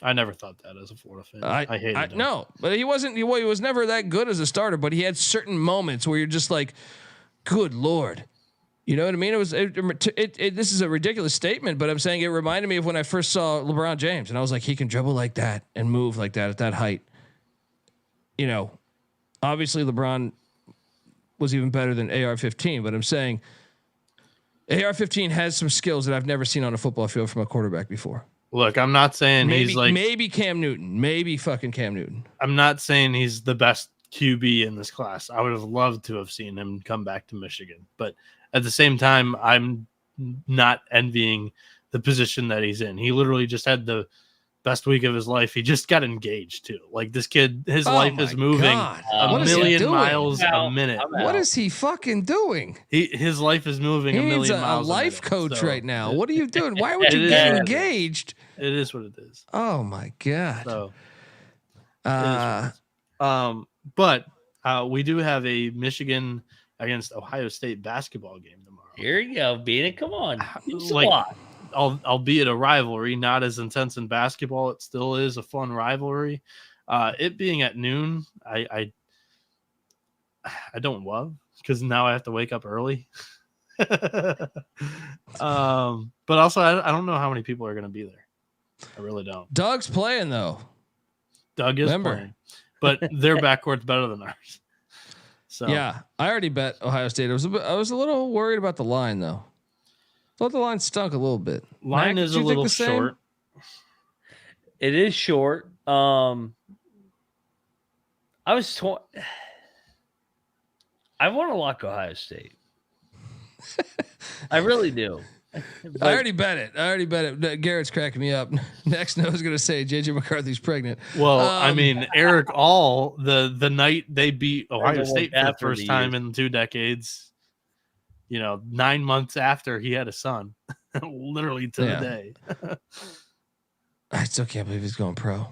I never thought that as a Florida fan. I hated him. No, but he wasn't. He was never that good as a starter. But he had certain moments where you're just like, good Lord. You know what I mean? This is a ridiculous statement, but I'm saying it reminded me of when I first saw LeBron James, and I was like, he can dribble like that and move like that at that height. You know, obviously LeBron was even better than AR-15, but I'm saying AR-15 has some skills that I've never seen on a football field from a quarterback before. Look, I'm not saying he's like maybe Cam Newton, maybe fucking Cam Newton. I'm not saying he's the best QB in this class. I would have loved to have seen him come back to Michigan, but at the same time, I'm not envying the position that he's in. He literally just had the best week of his life. He just got engaged too. Like this kid, his life is moving a million miles a minute. What is he fucking doing? His life is moving a million miles. A life coach right now. What are you doing? Why would you get engaged? It is what it is. Oh my God. So, but we do have a Michigan against Ohio State basketball game tomorrow. Here you go, Bieniek. Come on. Like, albeit a rivalry, not as intense in basketball, it still is a fun rivalry. It being at noon, I don't love, because now I have to wake up early. But also I don't know how many people are going to be there. I really don't. Doug's playing though. Doug is playing, but their backcourt's better than ours. So yeah, I already bet Ohio State. I was a little worried about the line though. Thought the line stunk a little bit. Line Mac, is a little short. It is short. I was torn. I want to lock Ohio State. I really do. But I already bet it. Garrett's cracking me up. Next, Noah's going to say JJ McCarthy's pregnant. Well, I mean, Eric All, the night they beat Ohio State for the first time in 2 decades, 9 months after he had a son, literally to the day. I still can't believe he's going pro.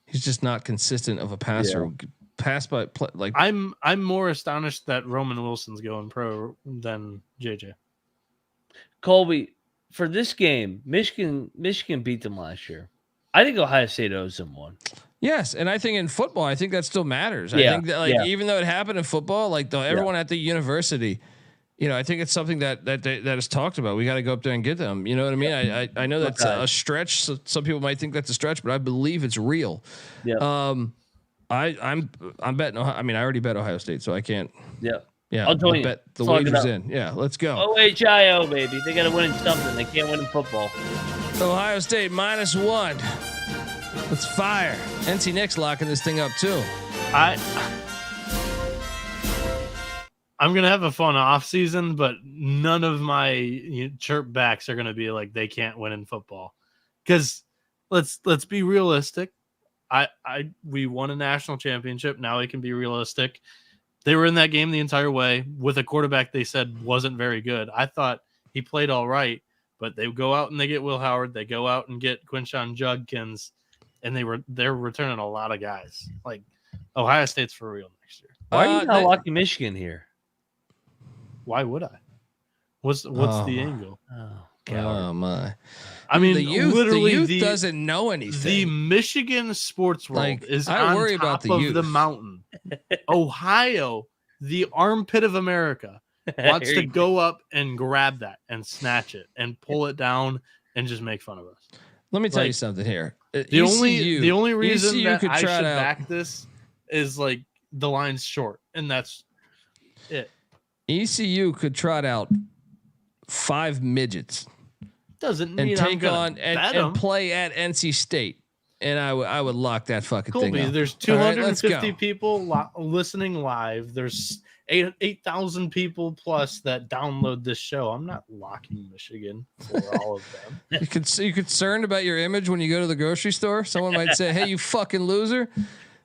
He's just not consistent of a passer. Yeah. Pass by like I'm more astonished that Roman Wilson's going pro than JJ. Colby, for this game, Michigan beat them last year. I think Ohio State owes them one. Yes, and I think in football, I think that still matters. I think that even though it happened in football, like everyone at the university, I think it's something that is talked about. We got to go up there and get them. You know what I mean? I know that's a stretch. So some people might think that's a stretch, but I believe it's real. Yeah. I'm betting. I already bet Ohio State, so I can't. Yeah. Yeah. I'll join you. Bet the wager's in. Yeah. Let's go. OHIO, baby. They got to win in something. They can't win in football. Ohio State -1. Let's fire. NC Nick's locking this thing up too. I'm gonna have a fun off season, but none of my chirp backs are gonna be like they can't win in football. Because let's be realistic. We won a national championship. Now we can be realistic. They were in that game the entire way with a quarterback they said wasn't very good. I thought he played all right, but they go out and they get Will Howard. They go out and get Quinshon Judkins, and they're returning a lot of guys. Like Ohio State's for real next year. Why are you not locking Michigan here? Why would I? What's the angle? Oh my! I mean, the youth doesn't know anything. The Michigan sports world is on top about the of the mountain. Ohio, the armpit of America, wants to go up and grab that and snatch it and pull it down and just make fun of us. Let me tell you something here. The only reason ECU that I should back this is like the line's short, and that's it. ECU could trot out 5 midgets. Doesn't mean and take on and play at NC State, and I would lock that fucking thing up. There's 250 people listening live. There's 8,000 people plus that download this show. I'm not locking Michigan for all of them. You concerned about your image when you go to the grocery store? Someone might say, "Hey, you fucking loser."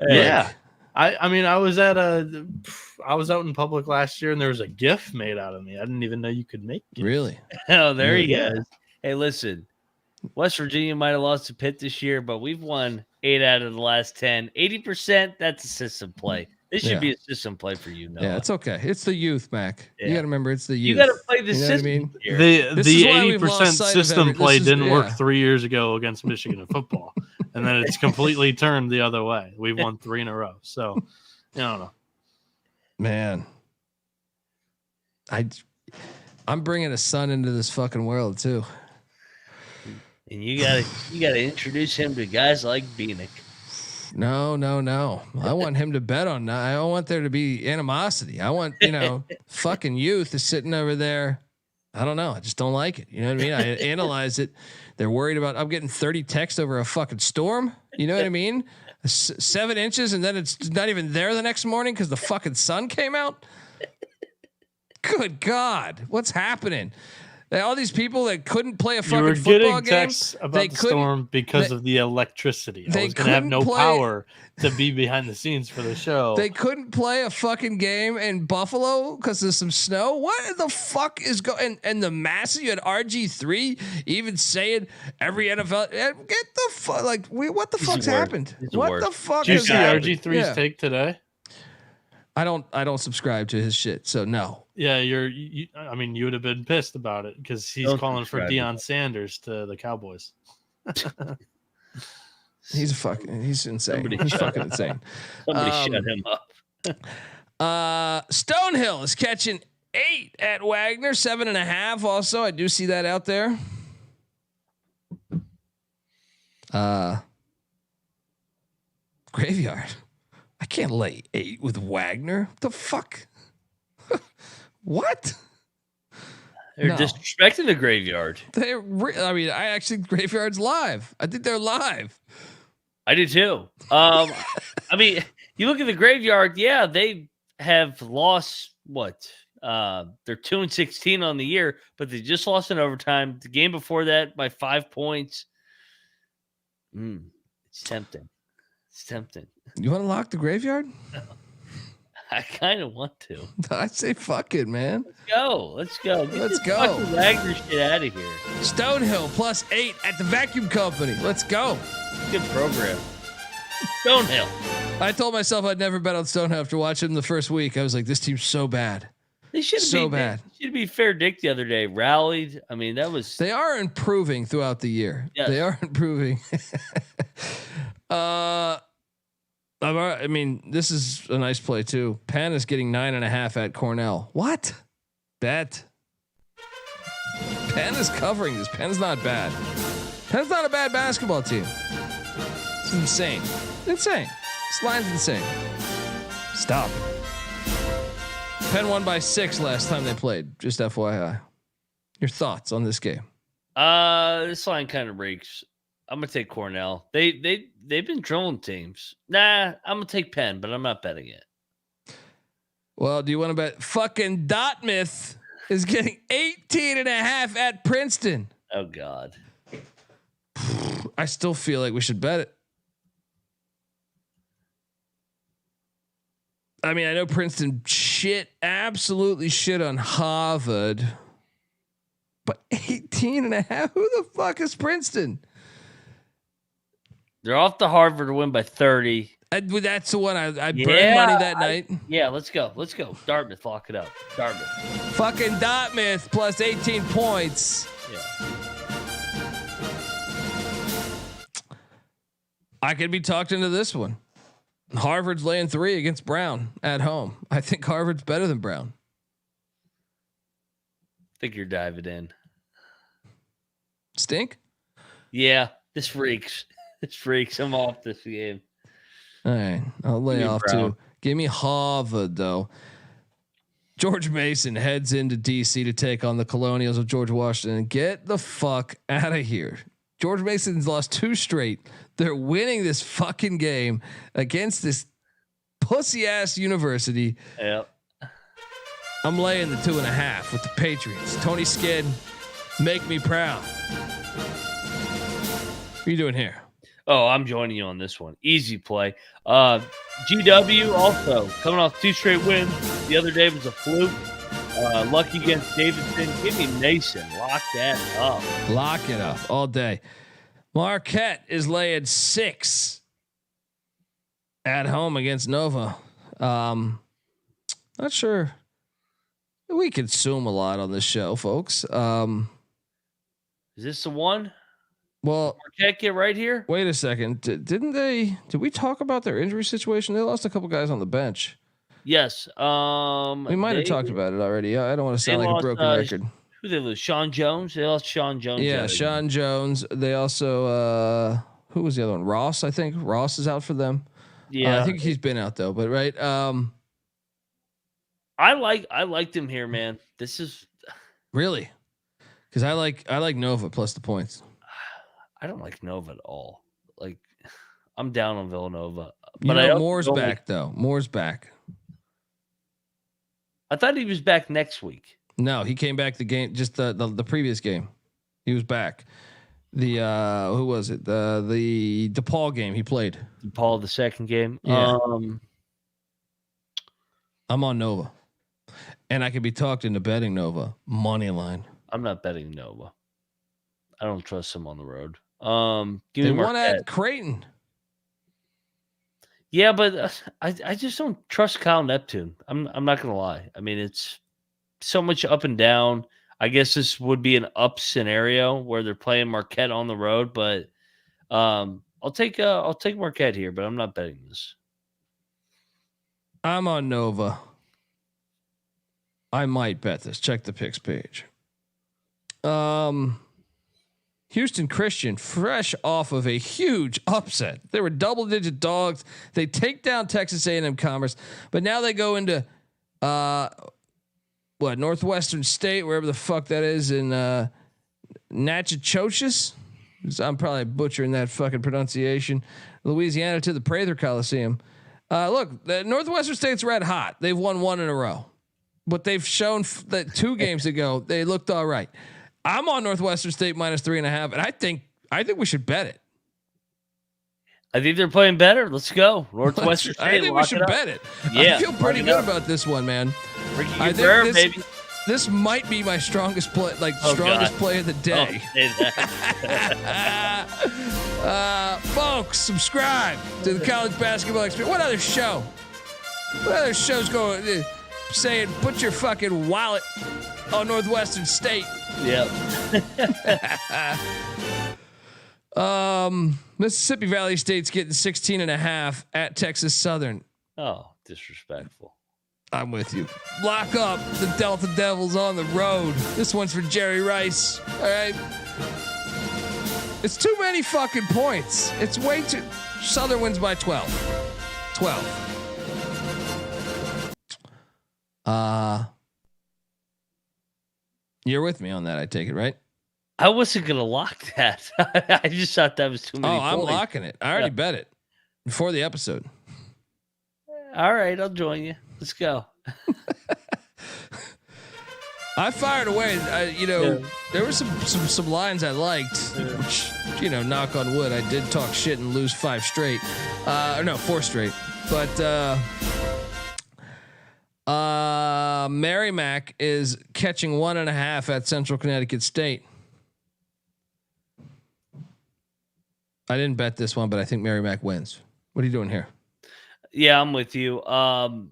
Yeah. I mean, I was out in public last year and there was a GIF made out of me. I didn't even know you could make GIFs. Really? Oh, there he goes. Hey, listen, West Virginia might have lost to Pitt this year, but we've won 8 out of the last 10. 80%, that's a system play. This should be a system play for you, Noah. Yeah, it's okay. It's the youth, Mac. You got to remember, it's the youth. You got to play the system. I mean? The 80% system play didn't work 3 years ago against Michigan in football, and then it's completely turned the other way. We've won 3 in a row. So, I don't know. Man, I'm bringing a son into this fucking world too. And you gotta introduce him to guys like Bieniek. No. I want him to bet on that. I don't want there to be animosity. I want, fucking youth is sitting over there. I don't know. I just don't like it. You know what I mean? I analyze it. They're worried about, I'm getting 30 texts over a fucking storm. You know what I mean? 7 inches and then it's not even there the next morning because the fucking sun came out. Good God. What's happening? All these people that couldn't play a fucking football game. About the storm because of the electricity. I was going to have no power to be behind the scenes for the show. They couldn't play a fucking game in Buffalo because there's some snow. What the fuck is going? And the masses, you had RG3 even saying every NFL. Get the fuck what the fuck's happened? What the fuck? Did you see RG3's take today? I don't subscribe to his shit. So no. Yeah, you would have been pissed about it because he's calling for Deion Sanders to the Cowboys. He's insane. He's fucking insane. Somebody shut him up. Stonehill is catching 8 at Wagner, 7.5. Also, I do see that out there. Graveyard. I can't lay 8 with Wagner. What the fuck? What? They're disrespecting the Graveyard. I actually Graveyard's live. I think they're live. I do too. I mean, you look at the Graveyard. Yeah, they have lost what? They're 2-16 on the year, but they just lost in overtime. The game before that by 5 points. It's tempting. It's tempting. You want to lock the Graveyard? I kind of want to. I say fuck it, man. Let's go. Let's go. Wagner shit out of here. Stonehill +8 at the Vacuum Company. Let's go. Good program. Stonehill. I told myself I'd never bet on Stonehill after watching them the first week. I was like, this team's so bad. They should bad. They should be fair dick the other day. Rallied. I mean, that was. They are improving throughout the year. Yes. They are improving. I mean, this is a nice play too. Penn is getting 9.5 at Cornell. What? Bet. Penn is covering this. Penn's not bad. Penn's not a bad basketball team. It's insane. Insane. This line's insane. Stop. Penn won by 6 last time they played. Just FYI. Your thoughts on this game? This line kind of reeks. I'm gonna take Cornell. They've been drilling teams. Nah, I'm gonna take Penn, but I'm not betting it. Well, do you want to bet? Fucking Dartmouth is getting 18.5 at Princeton. Oh God. I still feel like we should bet it. I mean, I know Princeton absolutely shit on Harvard, but 18.5. Who the fuck is Princeton? They're off to Harvard to win by 30. That's the one I burned money that night. Yeah, let's go. Dartmouth, lock it up. Dartmouth. Fucking Dartmouth plus 18 points. Yeah. I could be talked into this one. Harvard's laying 3 against Brown at home. I think Harvard's better than Brown. I think you're diving in. Stink? Yeah, this reeks. I'm off this game. All right, I'll lay off Brown. too. Give me Harvard though. George Mason heads into DC to take on the Colonials of George Washington. Get the fuck out of here. George Mason's lost 2 straight. They're winning this fucking game against this pussy ass university. Yep. I'm laying the 2.5 with the Patriots. Tony Skid, make me proud. What are you doing here? Oh, I'm joining you on this one. Easy play. GW also coming off 2 straight wins. The other day was a fluke. Lucky against Davidson. Give me Mason. Lock that up. Lock it up all day. Marquette is laying 6 at home against Nova. Not sure. We consume a lot on this show, folks. Is this the one? Well, Marquette get right here. Wait a second. Did we talk about their injury situation? They lost a couple guys on the bench. Yes. We might have talked about it already. I don't want to sound like a broken record. Who they lose? Sean Jones. They lost Sean Jones. Yeah, Sean Jones. They also who was the other one? Ross, I think. Ross is out for them. Yeah. I think he's been out though, but right. I liked him here, man. This is really because I like Nova plus the points. I don't like Nova at all. Like I'm down on Villanova. But Moore's back though. Moore's back. I thought he was back next week. No, he came back the previous game. He was back. The who was it? The DePaul game he played. DePaul the second game. Yeah. I'm on Nova. And I could be talked into betting Nova. Money line. I'm not betting Nova. I don't trust him on the road. They won at Creighton. Yeah, but I just don't trust Kyle Neptune. I'm not gonna lie. I mean, it's so much up and down. I guess this would be an up scenario where they're playing Marquette on the road, but I'll take Marquette here, but I'm not betting this. I'm on Nova. I might bet this. Check the picks page. Houston Christian, fresh off of a huge upset. They were double-digit dogs. They take down Texas A&M Commerce, but now they go into Northwestern State, wherever the fuck that is, in Natchitoches. I'm probably butchering that fucking pronunciation. Louisiana to the Prather Coliseum. Look, the Northwestern State's red hot. They've won 1 in a row, but they've shown that 2 games ago they looked all right. I'm on Northwestern State -3.5, and I think we should bet it. I think they're playing better. Let's go, Northwestern State. I think we should bet it. Yeah, I feel pretty good about this one, man. I think this might be my strongest play, play of the day. Folks, subscribe to the College Basketball Experience. What other show? What other shows going saying put your fucking wallet on Northwestern State? Yep. Mississippi Valley State's getting 16.5 at Texas Southern. Oh, disrespectful. I'm with you. Lock up the Delta Devils on the road. This one's for Jerry Rice. All right. It's too many fucking points. It's way too. Southern wins by 12. 12. You're with me on that, I take it, right? I wasn't gonna lock that. I just thought that was too many. I'm locking it. I already bet it before the episode. All right, I'll join you. Let's go. I fired away. There were some lines I liked, which, knock on wood, I did talk shit and lose 5 straight. 4 straight. But MAAC is catching 1.5 at Central Connecticut State. I didn't bet this one, but I think MAAC wins. What are you doing here? Yeah, I'm with you. I'll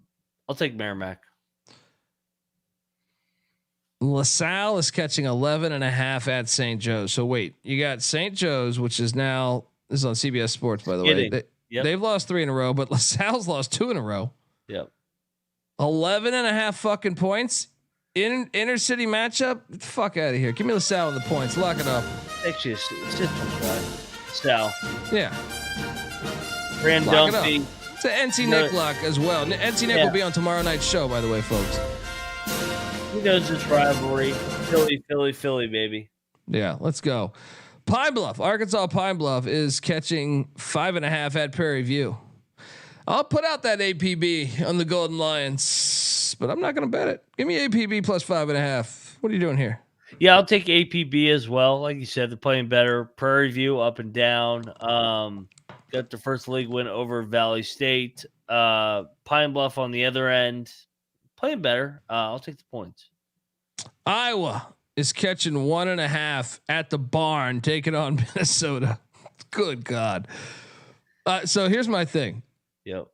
take MAAC. LaSalle is catching 11.5 at St. Joe's. So wait, you got St. Joe's, which is now, this is on CBS Sports, by the way. They've lost 3 in a row, but LaSalle's lost 2 in a row. Yep. 11.5 fucking points in inner city matchup. Get the fuck out of here. Give me LaSalle and the points. Lock it up. Actually, it's just right. Sal. Yeah. Fran Dunphy. It's an NC Nick lock as well. NC Nick will be on tomorrow night's show, by the way, folks. He knows this rivalry. Philly, baby. Yeah, let's go. Pine Bluff, Arkansas Pine Bluff is catching 5.5 at Prairie View. I'll put out that APB on the Golden Lions, but I'm not going to bet it. Give me APB plus 5.5. What are you doing here? Yeah, I'll take APB as well. Like you said, they're playing better. Prairie View up and down. Got the first league win over Valley State. Pine Bluff on the other end, playing better. I'll take the points. Iowa is catching 1.5 at the barn, taking on Minnesota. Good God. So here's my thing. Yep.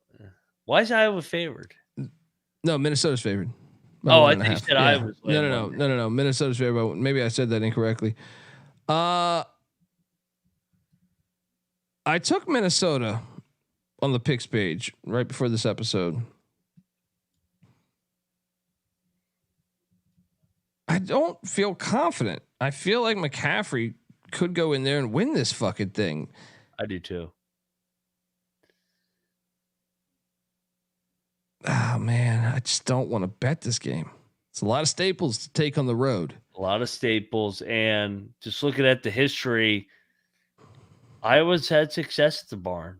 Why is Iowa favored? No, Minnesota's favored. I think you said Iowa. No. Minnesota's favored. Maybe I said that incorrectly. I took Minnesota on the picks page right before this episode. I don't feel confident. I feel like McCaffrey could go in there and win this fucking thing. I do too. Oh man, I just don't want to bet this game. It's a lot of staples to take on the road. A lot of staples, and just looking at the history, Iowa's had success at the barn.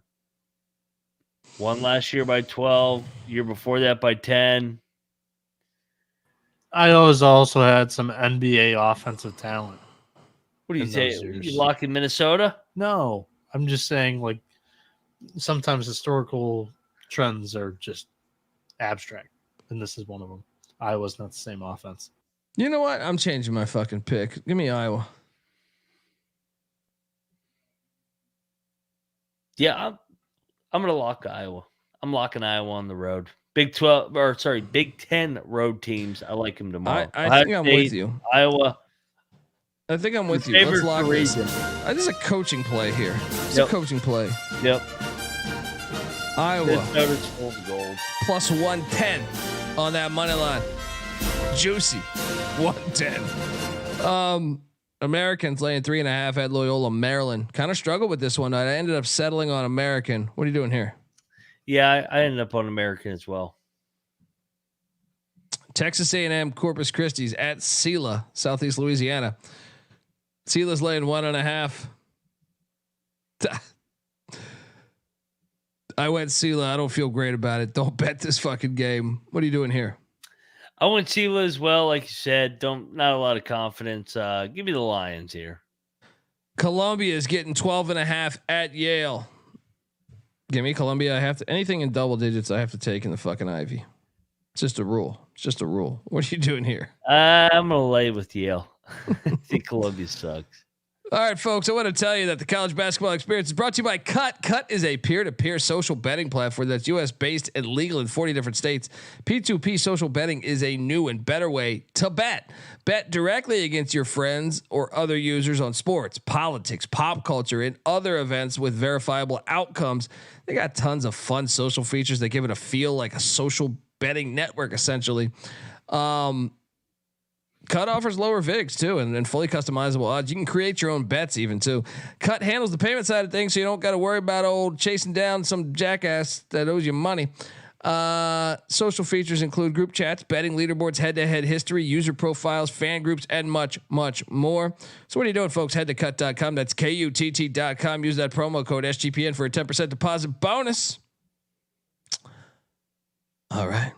Won last year by 12. Year before that by 10. Iowa's also had some NBA offensive talent. What do you say? You locking Minnesota? No, I'm just saying, like, sometimes historical trends are just abstract, and this is one of them. Iowa's not the same offense. You know what? I'm changing my fucking pick. Give me Iowa. Yeah, I'm gonna lock Iowa. I'm locking Iowa on the road. Big 10 road teams. I like them tomorrow. I think I'm with you. Iowa. I think I'm with you. Let's lock this. This is a coaching play here. It's a coaching play. Yep. Iowa gold. plus 110 on that money line. Juicy 110. Americans laying 3.5 at Loyola, Maryland. Kind of struggled with this one. I ended up settling on American. What are you doing here? Yeah, I ended up on American as well. Texas A&M Corpus Christi's at Sela, Southeast Louisiana. Sela's laying 1.5. I went Sela. I don't feel great about it. Don't bet this fucking game. What are you doing here? I went Sela as well. Like you said, not a lot of confidence. Give me the Lions here. Columbia is getting 12.5 at Yale. Give me Columbia. I have to anything in double digits. I have to take in the fucking Ivy. It's just a rule. It's just a rule. What are you doing here? I'm gonna lay with Yale. I think Columbia sucks. All right, folks, I want to tell you that the college basketball experience is brought to you by Cut. Cut is a peer-to-peer social betting platform that's U.S.-based and legal in 40 different states. P2P social betting is a new and better way to bet. Bet directly against your friends or other users on sports, politics, pop culture, and other events with verifiable outcomes. They got tons of fun social features that give it a feel like a social betting network, essentially. Cut offers lower VIGs too, and fully customizable odds. You can create your own bets even too. Cut handles the payment side of things, so you don't got to worry about chasing down some jackass that owes you money. Social features include group chats, betting leaderboards, head-to-head history, user profiles, fan groups, and much, much more. So what are you doing, folks? Head to cut.com. That's KUTT.com. Use that promo code SGPN for a 10% deposit bonus. All right.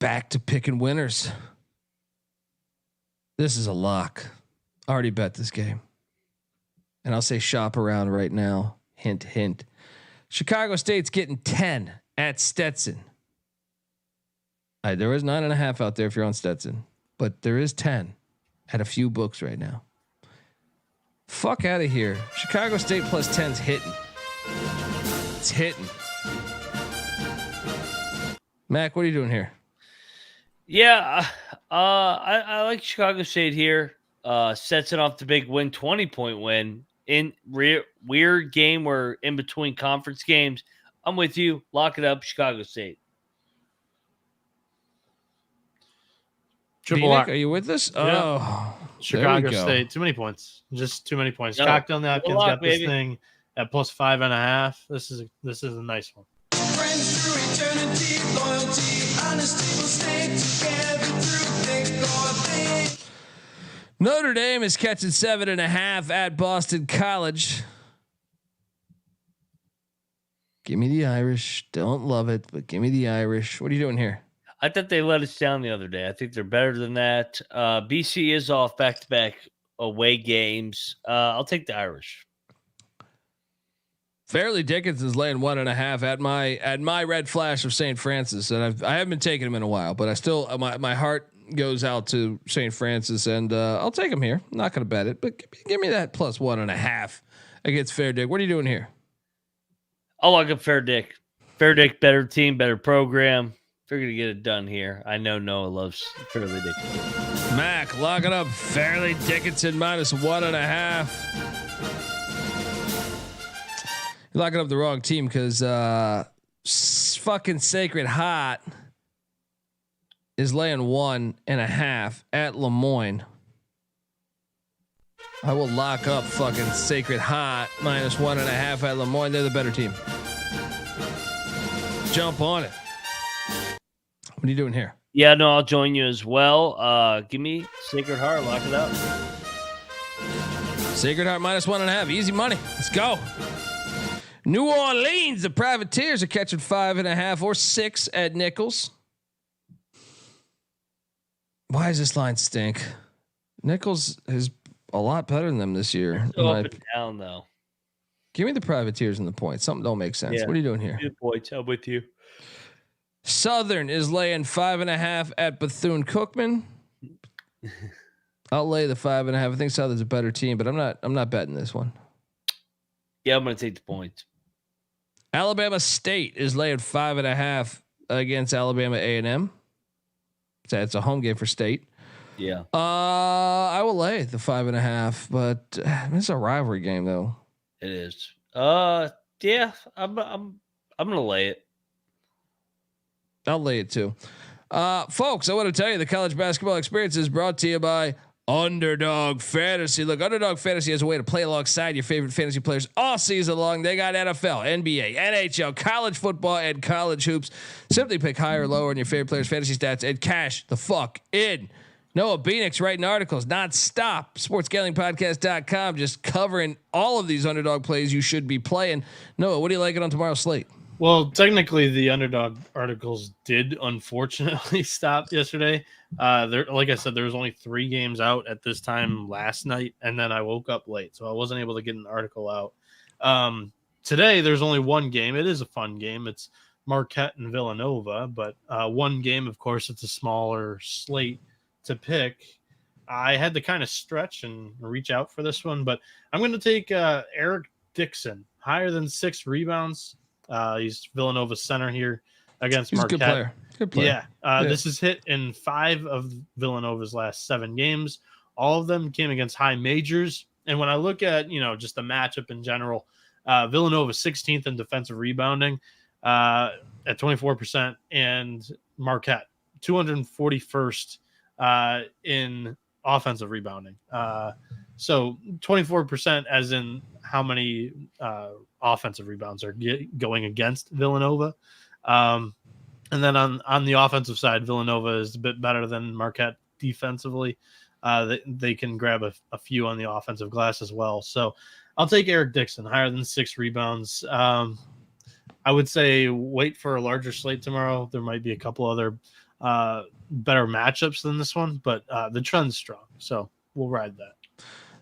Back to picking winners. This is a lock. Already bet this game. And I'll say shop around right now. Hint, hint. Chicago State's getting 10 at Stetson. There is 9.5 out there if you're on Stetson, but there is 10 at a few books right now. Fuck out of here. Chicago State plus 10's hitting. It's hitting. Mac, what are you doing here? Yeah, I like Chicago State here. Sets it off the big win, 20-point win in weird game where in between conference games. I'm with you. Lock it up, Chicago State. Triple Bieniek, are you with us? Yeah. Oh, Chicago State. Too many points. Just too many points. Cocktail Napkins got this thing at plus 5.5. This is a nice one. Friends through eternity, loyalty, honesty will stay together through thick or thin. Notre Dame is catching 7.5 at Boston College. Give me the Irish. Don't love it, but give me the Irish. What are you doing here? I thought they let us down the other day. I think they're better than that. BC is off back-to-back away games. I'll take the Irish. Fairleigh Dickinson is laying 1.5 at my red flash of St. Francis, and I haven't been taking him in a while, but I still my heart goes out to St. Francis, and I'll take him here. I'm not going to bet it, but give me that plus 1.5 against Fair Dick. What are you doing here? I'll lock up Fair Dick. Fair Dick, better team, better program. They're going to get it done here. I know Noah loves Fairleigh Dickinson. Mac, lock it up. Fairleigh Dickinson minus 1.5. You're locking up the wrong team because fucking Sacred Heart is laying 1.5 at Lemoyne. I will lock up fucking Sacred Heart minus 1.5 at Lemoyne. They're the better team. Jump on it. What are you doing here? Yeah, no, I'll join you as well. Give me Sacred Heart. Lock it up. Sacred Heart minus 1.5. Easy money. Let's go. New Orleans, the Privateers are catching 5.5 or 6 at Nichols. Why does this line stink? Nichols is a lot better than them this year. So up and down though. Give me the Privateers and the points. Something don't make sense. Yeah. What are you doing here? Good points. I'm with you. Southern is laying 5.5 at Bethune-Cookman. I'll lay the 5.5. I think Southern's a better team, but I'm not betting this one. Yeah, I'm going to take the points. Alabama State is laying 5.5 against Alabama A&M. So it's a home game for State. Yeah. I will lay the 5.5, but it's a rivalry game though. It is. Yeah, I'm gonna lay it. I'll lay it too. Folks, I want to tell you the college basketball experience is brought to you by Underdog Fantasy. Look, Underdog Fantasy has a way to play alongside your favorite fantasy players all season long. They got NFL, NBA, NHL, college football, and college hoops. Simply pick higher or lower on your favorite players' fantasy stats and cash the fuck in. Noah Bieniek's writing articles nonstop. SportsGamblingPodcast.com, just covering all of these underdog plays you should be playing. Noah, what do you like it on tomorrow's slate? Well, technically, the underdog articles did unfortunately stop yesterday. Like I said, there was only 3 games out at this time last night, and then I woke up late, so I wasn't able to get an article out. Today, there's only 1 game. It is a fun game. It's Marquette and Villanova, but 1 game, of course, it's a smaller slate to pick. I had to kind of stretch and reach out for this one, but I'm going to take Eric Dixon, higher than 6 rebounds. He's Villanova's center here against Marquette. He's a good player. Good player. Yeah. This is hit in 5 of Villanova's last 7 games. All of them came against high majors. And when I look at, just the matchup in general, Villanova 16th in defensive rebounding at 24%, and Marquette 241st in offensive rebounding. So 24% as in how many offensive rebounds are going against Villanova. And then on the offensive side, Villanova is a bit better than Marquette defensively. They can grab a few on the offensive glass as well. So I'll take Eric Dixon, higher than 6 rebounds. I would say wait for a larger slate tomorrow. There might be a couple other better matchups than this one, but the trend's strong. So we'll ride that.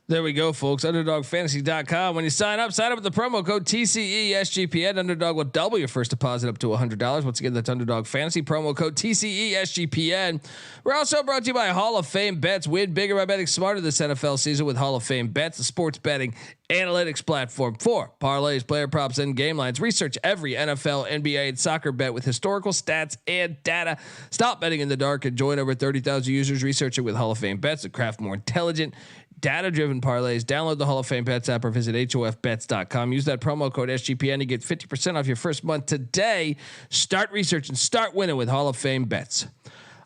There we go, folks. UnderdogFantasy.com. When you sign up with the promo code TCESGPN. Underdog will double your first deposit up to $100. Once again, that's Underdog Fantasy, promo code TCESGPN. We're also brought to you by Hall of Fame Bets. Win bigger by betting smarter this NFL season with Hall of Fame Bets, the sports betting analytics platform for parlays, player props, and game lines. Research every NFL, NBA, and soccer bet with historical stats and data. Stop betting in the dark and join over 30,000 users researching with Hall of Fame Bets to craft more intelligent, data-driven parlays. Download the Hall of Fame Bets app or visit HOFBets.com. Use that promo code SGPN to get 50% off your first month today. Start researching, start winning with Hall of Fame Bets.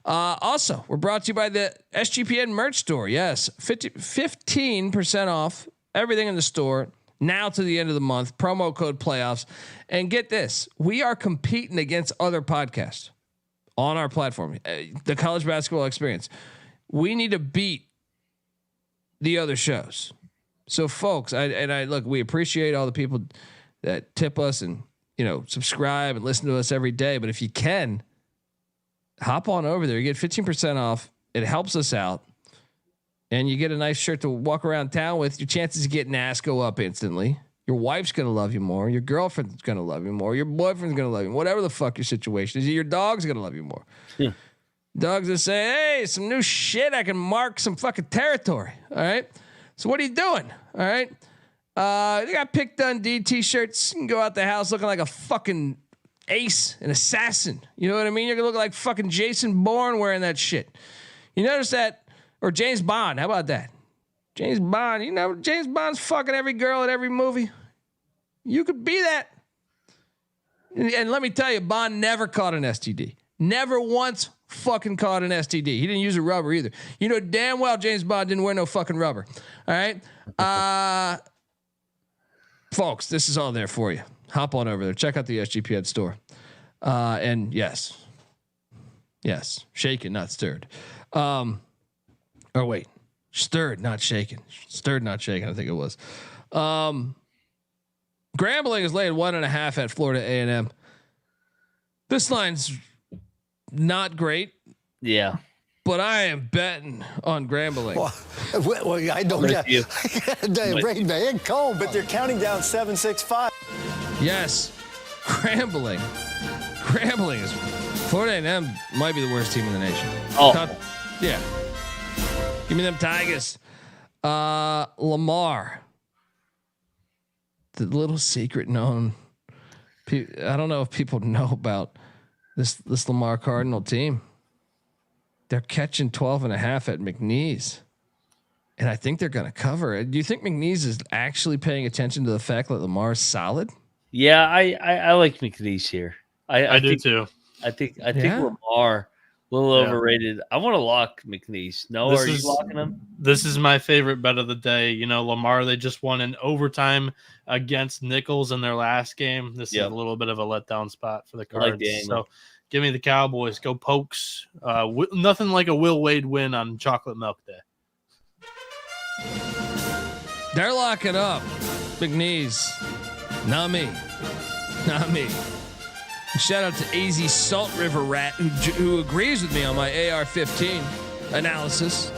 Also, we're brought to you by the SGPN merch store. Yes, 15% off everything in the store now to the end of the month. Promo code playoffs. And get this, we are competing against other podcasts on our platform, the college basketball experience. We need to beat the other shows. So folks, I look, we appreciate all the people that tip us and, subscribe and listen to us every day. But if you can, hop on over there. You get 15% off. It helps us out. And you get a nice shirt to walk around town with. Your chances of getting ass go up instantly. Your wife's going to love you more. Your girlfriend's going to love you more. Your boyfriend's going to love you. Whatever the fuck your situation is, your dog's going to love you more. Yeah. Dogs that say, hey, some new shit. I can mark some fucking territory. All right. So what are you doing? All right. They got Pick Dundee t-shirts. You can go out the house looking like a fucking ace, an assassin. You know what I mean? You're going to look like fucking Jason Bourne wearing that shit. You notice that? Or James Bond. How about that? James Bond. James Bond's fucking every girl in every movie. You could be that. And let me tell you, Bond never caught an STD. Never once fucking caught an STD. He didn't use a rubber either. You know damn well James Bond didn't wear no fucking rubber. All right. Folks, this is all there for you. Hop on over there. Check out the SGPN store. And yes, shaken, not stirred. Or wait, stirred, not shaken. Stirred, not shaken. I think it was. Grambling is laying 1.5 at Florida A&M. This line's not great. Yeah. But I am betting on Grambling. Well, I don't get it. Break my head cold, but they're counting down 7-6-5. Yes. Grambling is Florida A&M might be the worst team in the nation. Yeah. Give me them Tigers. Lamar. The little secret known I don't know if people know about this Lamar Cardinal team. They're catching 12.5 at McNeese. And I think they're going to cover it. Do you think McNeese is actually paying attention to the fact that Lamar's solid? Yeah, I like McNeese here. I do think, too. I think Lamar a little overrated. I want to lock McNeese. No, are you locking him? This is my favorite bet of the day. You know, Lamar, they just won in overtime against Nichols in their last game. This is a little bit of a letdown spot for the Cards. So give me the Cowboys. Go Pokes. Nothing like a Will Wade win on Chocolate Milk Day. They're locking up McNeese. Not me. Shout out to AZ Salt River Rat who agrees with me on my AR-15 analysis.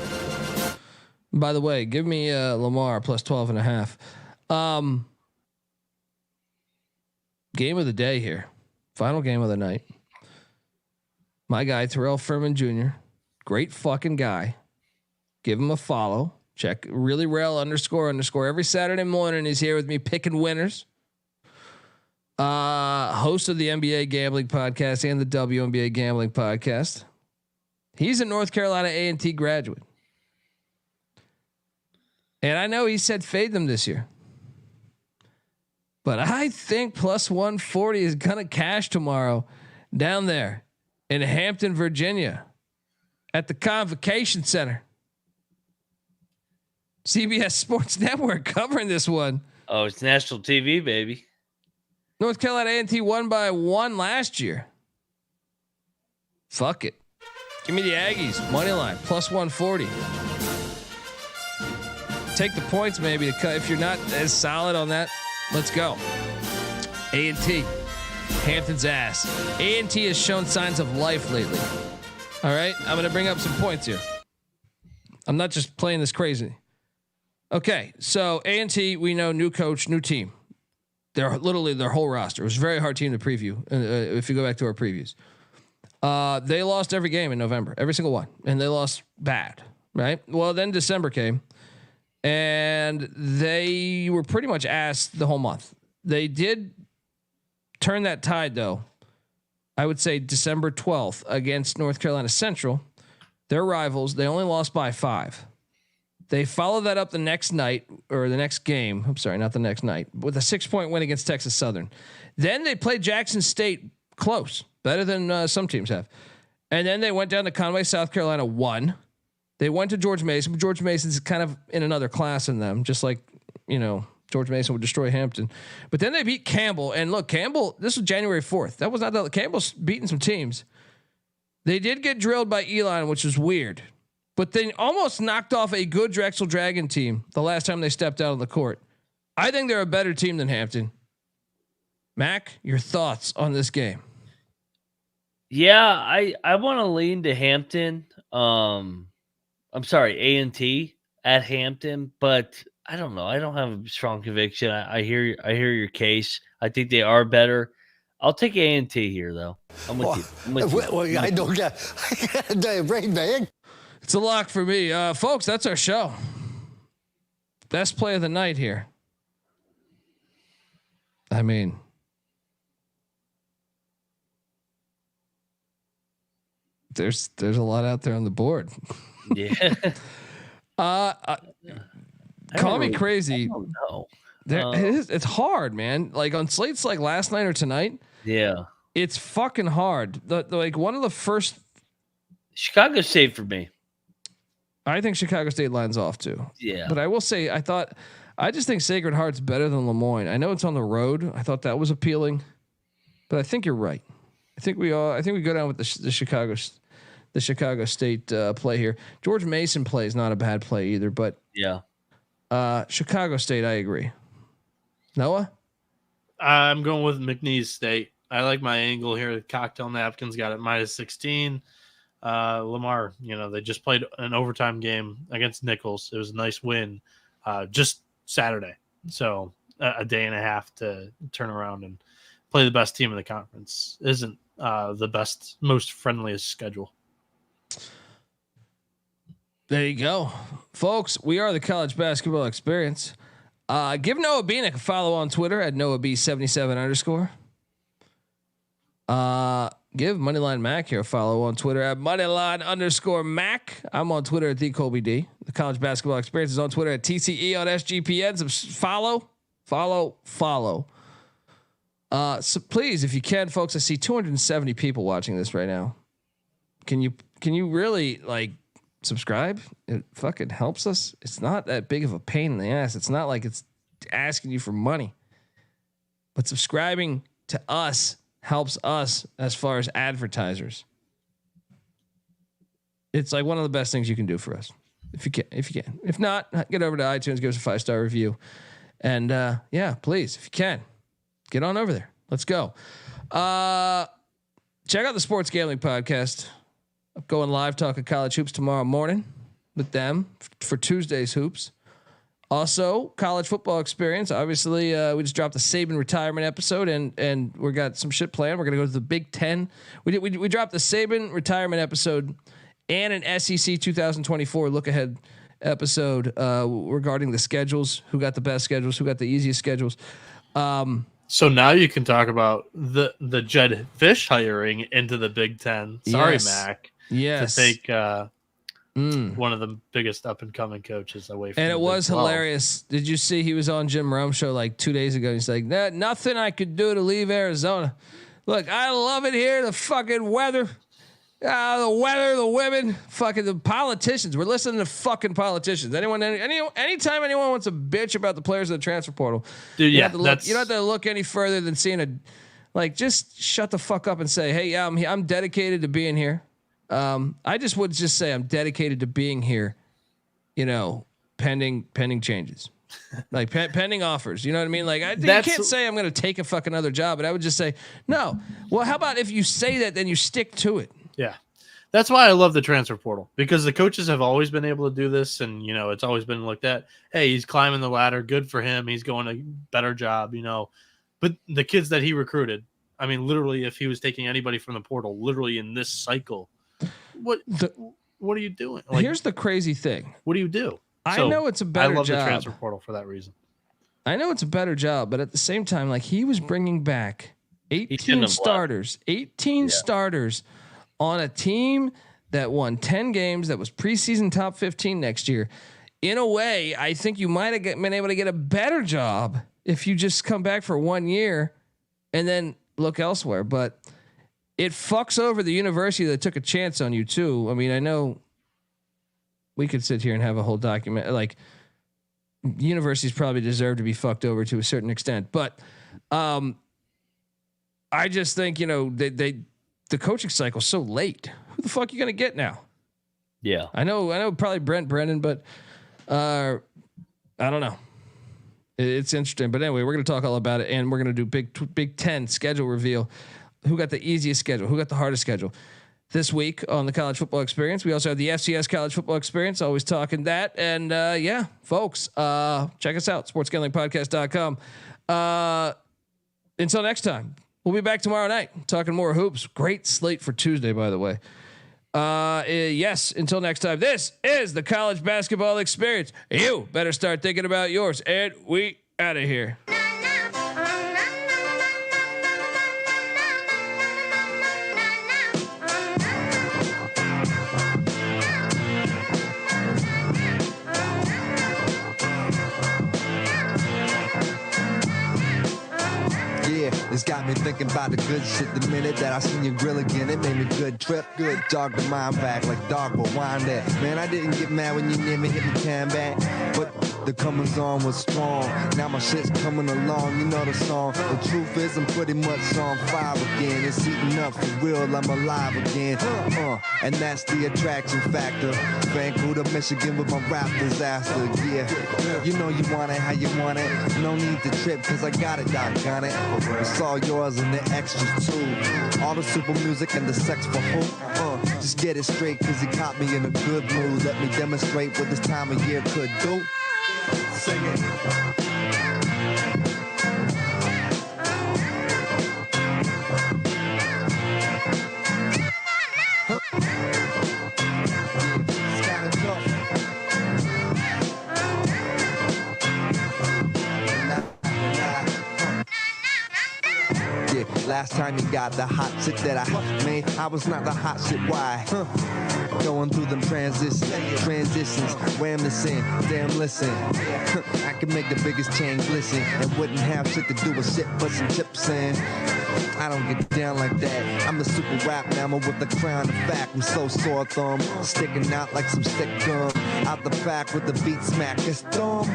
By the way, give me Lamar plus 12.5. Game of the day here. Final game of the night. My guy, Terrell Furman Jr. Great fucking guy. Give him a follow. Check really rail _ every Saturday morning. He's here with me picking winners. Host of the NBA gambling podcast and the WNBA gambling podcast. He's a North Carolina A&T graduate. And I know he said fade them this year. But I think plus 140 is going to cash tomorrow down there in Hampton, Virginia at the Convocation Center. CBS Sports Network covering this one. Oh, it's national TV, baby. North Carolina A&T won by 1 last year. Fuck it. Give me the Aggies money line plus 140. Take the points maybe to cut. If you're not as solid on that, let's go. A&T, Hampton's ass. A&T has shown signs of life lately. All right, I'm going to bring up some points here. I'm not just playing this crazy. Okay, so A&T, we know new coach, new team. They're literally their whole roster. It was a very hard team to preview. If you go back to our previews, they lost every game in November, every single one, and they lost bad. Right. Well, then December came, and they were pretty much ass the whole month. They did turn that tide, though. I would say December 12th against North Carolina Central, their rivals. They only lost by 5. They followed that up the next night or the next game. I'm sorry, not the next night, with a 6-point win against Texas Southern. Then they played Jackson State close, better than some teams have. And then they went down to Conway, South Carolina, won. They went to George Mason. George Mason's kind of in another class than them, just like, George Mason would destroy Hampton. But then they beat Campbell. And look, Campbell, this was January 4th. That was not that. Campbell's beating some teams. They did get drilled by Elon, which was weird. But they almost knocked off a good Drexel Dragon team the last time they stepped out on the court. I think they're a better team than Hampton. Mac, your thoughts on this game? Yeah, I want to lean to Hampton. I'm sorry, A&T at Hampton, but I don't know. I don't have a strong conviction. I hear your case. I think they are better. I'll take A&T here, though. I'm with you. I don't get brain bag. It's a lock for me. Folks, that's our show. Best play of the night here. I mean, there's a lot out there on the board. Yeah. Call me crazy. I don't know. It's hard, man. Like on slates like last night or tonight. Yeah. It's fucking hard. Like one of the first. Chicago State for me. I think Chicago State lines off too. Yeah. But I will say, I just think Sacred Heart's better than Lemoyne. I know it's on the road. I thought that was appealing, but I think you're right. I think we go down with the Chicago State play here. George Mason play is not a bad play either, but yeah. Chicago State, I agree. Noah? I'm going with McNeese State. I like my angle here. Cocktail Napkins got it -16. Lamar, they just played an overtime game against Nichols. It was a nice win just Saturday. So a day and a half to turn around and play the best team in the conference isn't the best, most friendliest schedule. There you go. Folks, we are the College Basketball Experience. Give Noah Bieniek a follow on Twitter at NoahB77_. Give Moneyline Mac here a follow on Twitter at Moneyline_Mac. I'm on Twitter at @TheColbyD. The College Basketball Experience is on Twitter at TCE on SGPN. Follow. So please, if you can, folks, I see 270 people watching this right now. Can you really like subscribe? It fucking helps us. It's not that big of a pain in the ass. It's not like it's asking you for money, but subscribing to us helps us as far as advertisers. It's like one of the best things you can do for us. If you can. If not, get over to iTunes, give us a 5-star review. And yeah, please, if you can, get on over there. Let's go. Check out the Sports Gambling Podcast. I'm going live talking college hoops tomorrow morning with them for Tuesday's hoops. Also, college football experience. Obviously, we just dropped the Saban retirement episode, and we got some shit planned. We're gonna go to the Big Ten. We dropped the Saban retirement episode and an SEC 2024 look ahead episode regarding the schedules. Who got the best schedules? Who got the easiest schedules? So now you can talk about the Jed Fish hiring into the Big Ten. Sorry, yes. Mac. Yes. To take one of the biggest up and coming coaches away from. And the it was Big 12. hilarious. Did you see he was on Jim Rome show like 2 days ago? He's like, nothing I could do to leave Arizona. Look, I love it here. The fucking weather. The women, fucking the politicians. We're listening to fucking politicians. Anytime anyone wants to bitch about the players in the transfer portal, dude, you don't have to look any further than seeing just shut the fuck up and say, hey, yeah, I'm dedicated to being here. I would say I'm dedicated to being here, pending changes, like pending offers. You know what I mean? Like you can't say I'm going to take a fucking other job, but I would just say no. Well, how about if you say that, then you stick to it. Yeah. That's why I love the transfer portal, because the coaches have always been able to do this. And, it's always been looked at, hey, he's climbing the ladder. Good for him. He's going a better job, but the kids that he recruited, I mean, literally, if he was taking anybody from the portal, literally in this cycle, what are you doing? Here's the crazy thing. What do you do? I know it's a better job. I love the transfer portal for that reason. I know it's a better job, but at the same time, like he was bringing back 18 starters, starters on a team that won 10 games, that was preseason top 15 next year. In a way, I think you might have been able to get a better job if you just come back for 1 year and then look elsewhere. But it fucks over the university that took a chance on you too. I mean, I know we could sit here and have a whole document, like universities probably deserve to be fucked over to a certain extent, but I just think, the coaching cycle's so late. Who the fuck are you going to get now? Yeah. I know probably Brent Brennan, but I don't know. It's interesting. But anyway, we're going to talk all about it, and we're going to do Big Ten schedule reveal. Who got the easiest schedule? Who got the hardest schedule? This week on the College Football Experience. We also have the FCS College Football Experience, always talking that. And yeah, folks, check us out, sportsgamblingpodcast.com. Until next time. We'll be back tomorrow night talking more hoops. Great slate for Tuesday, by the way. Yes, until next time, this is the College Basketball Experience. You better start thinking about yours, and we out of here. It's got me thinking about the good shit the minute that I seen your grill again. It made me good trip, good dog to mind back like dog will wind that. Man, I didn't get mad when you near me hit me can back, but the comings on was strong. Now my shit's coming along, you know the song. The truth is I'm pretty much on fire again. It's heating up for real, I'm alive again. And that's the attraction factor. Vancouver, Michigan with my rap disaster. Yeah, you know you want it how you want it. No need to trip cause I got it, doggone it. It's all yours and the extras too. All the super music and the sex for hope. Just get it straight cause he caught me in a good mood. Let me demonstrate what this time of year could do. Sing it. last time you got the hot shit that I made? I was not the hot shit, why? Going through them transitions, wham this in, damn listen. I can make the biggest change glisten and wouldn't have shit to do with shit but some chips in. I don't get down like that. I'm the super rap mammal with the crown of fact. I'm so sore thumb, sticking out like some stick gum. Out the back with the beat smack. It's dumb,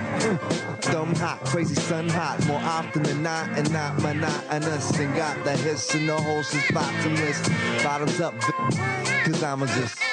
dumb hot, crazy sun hot. More often than not, and not monotonous. And got the hiss and the whole shit's bottomless. Bottoms up, cause I'm just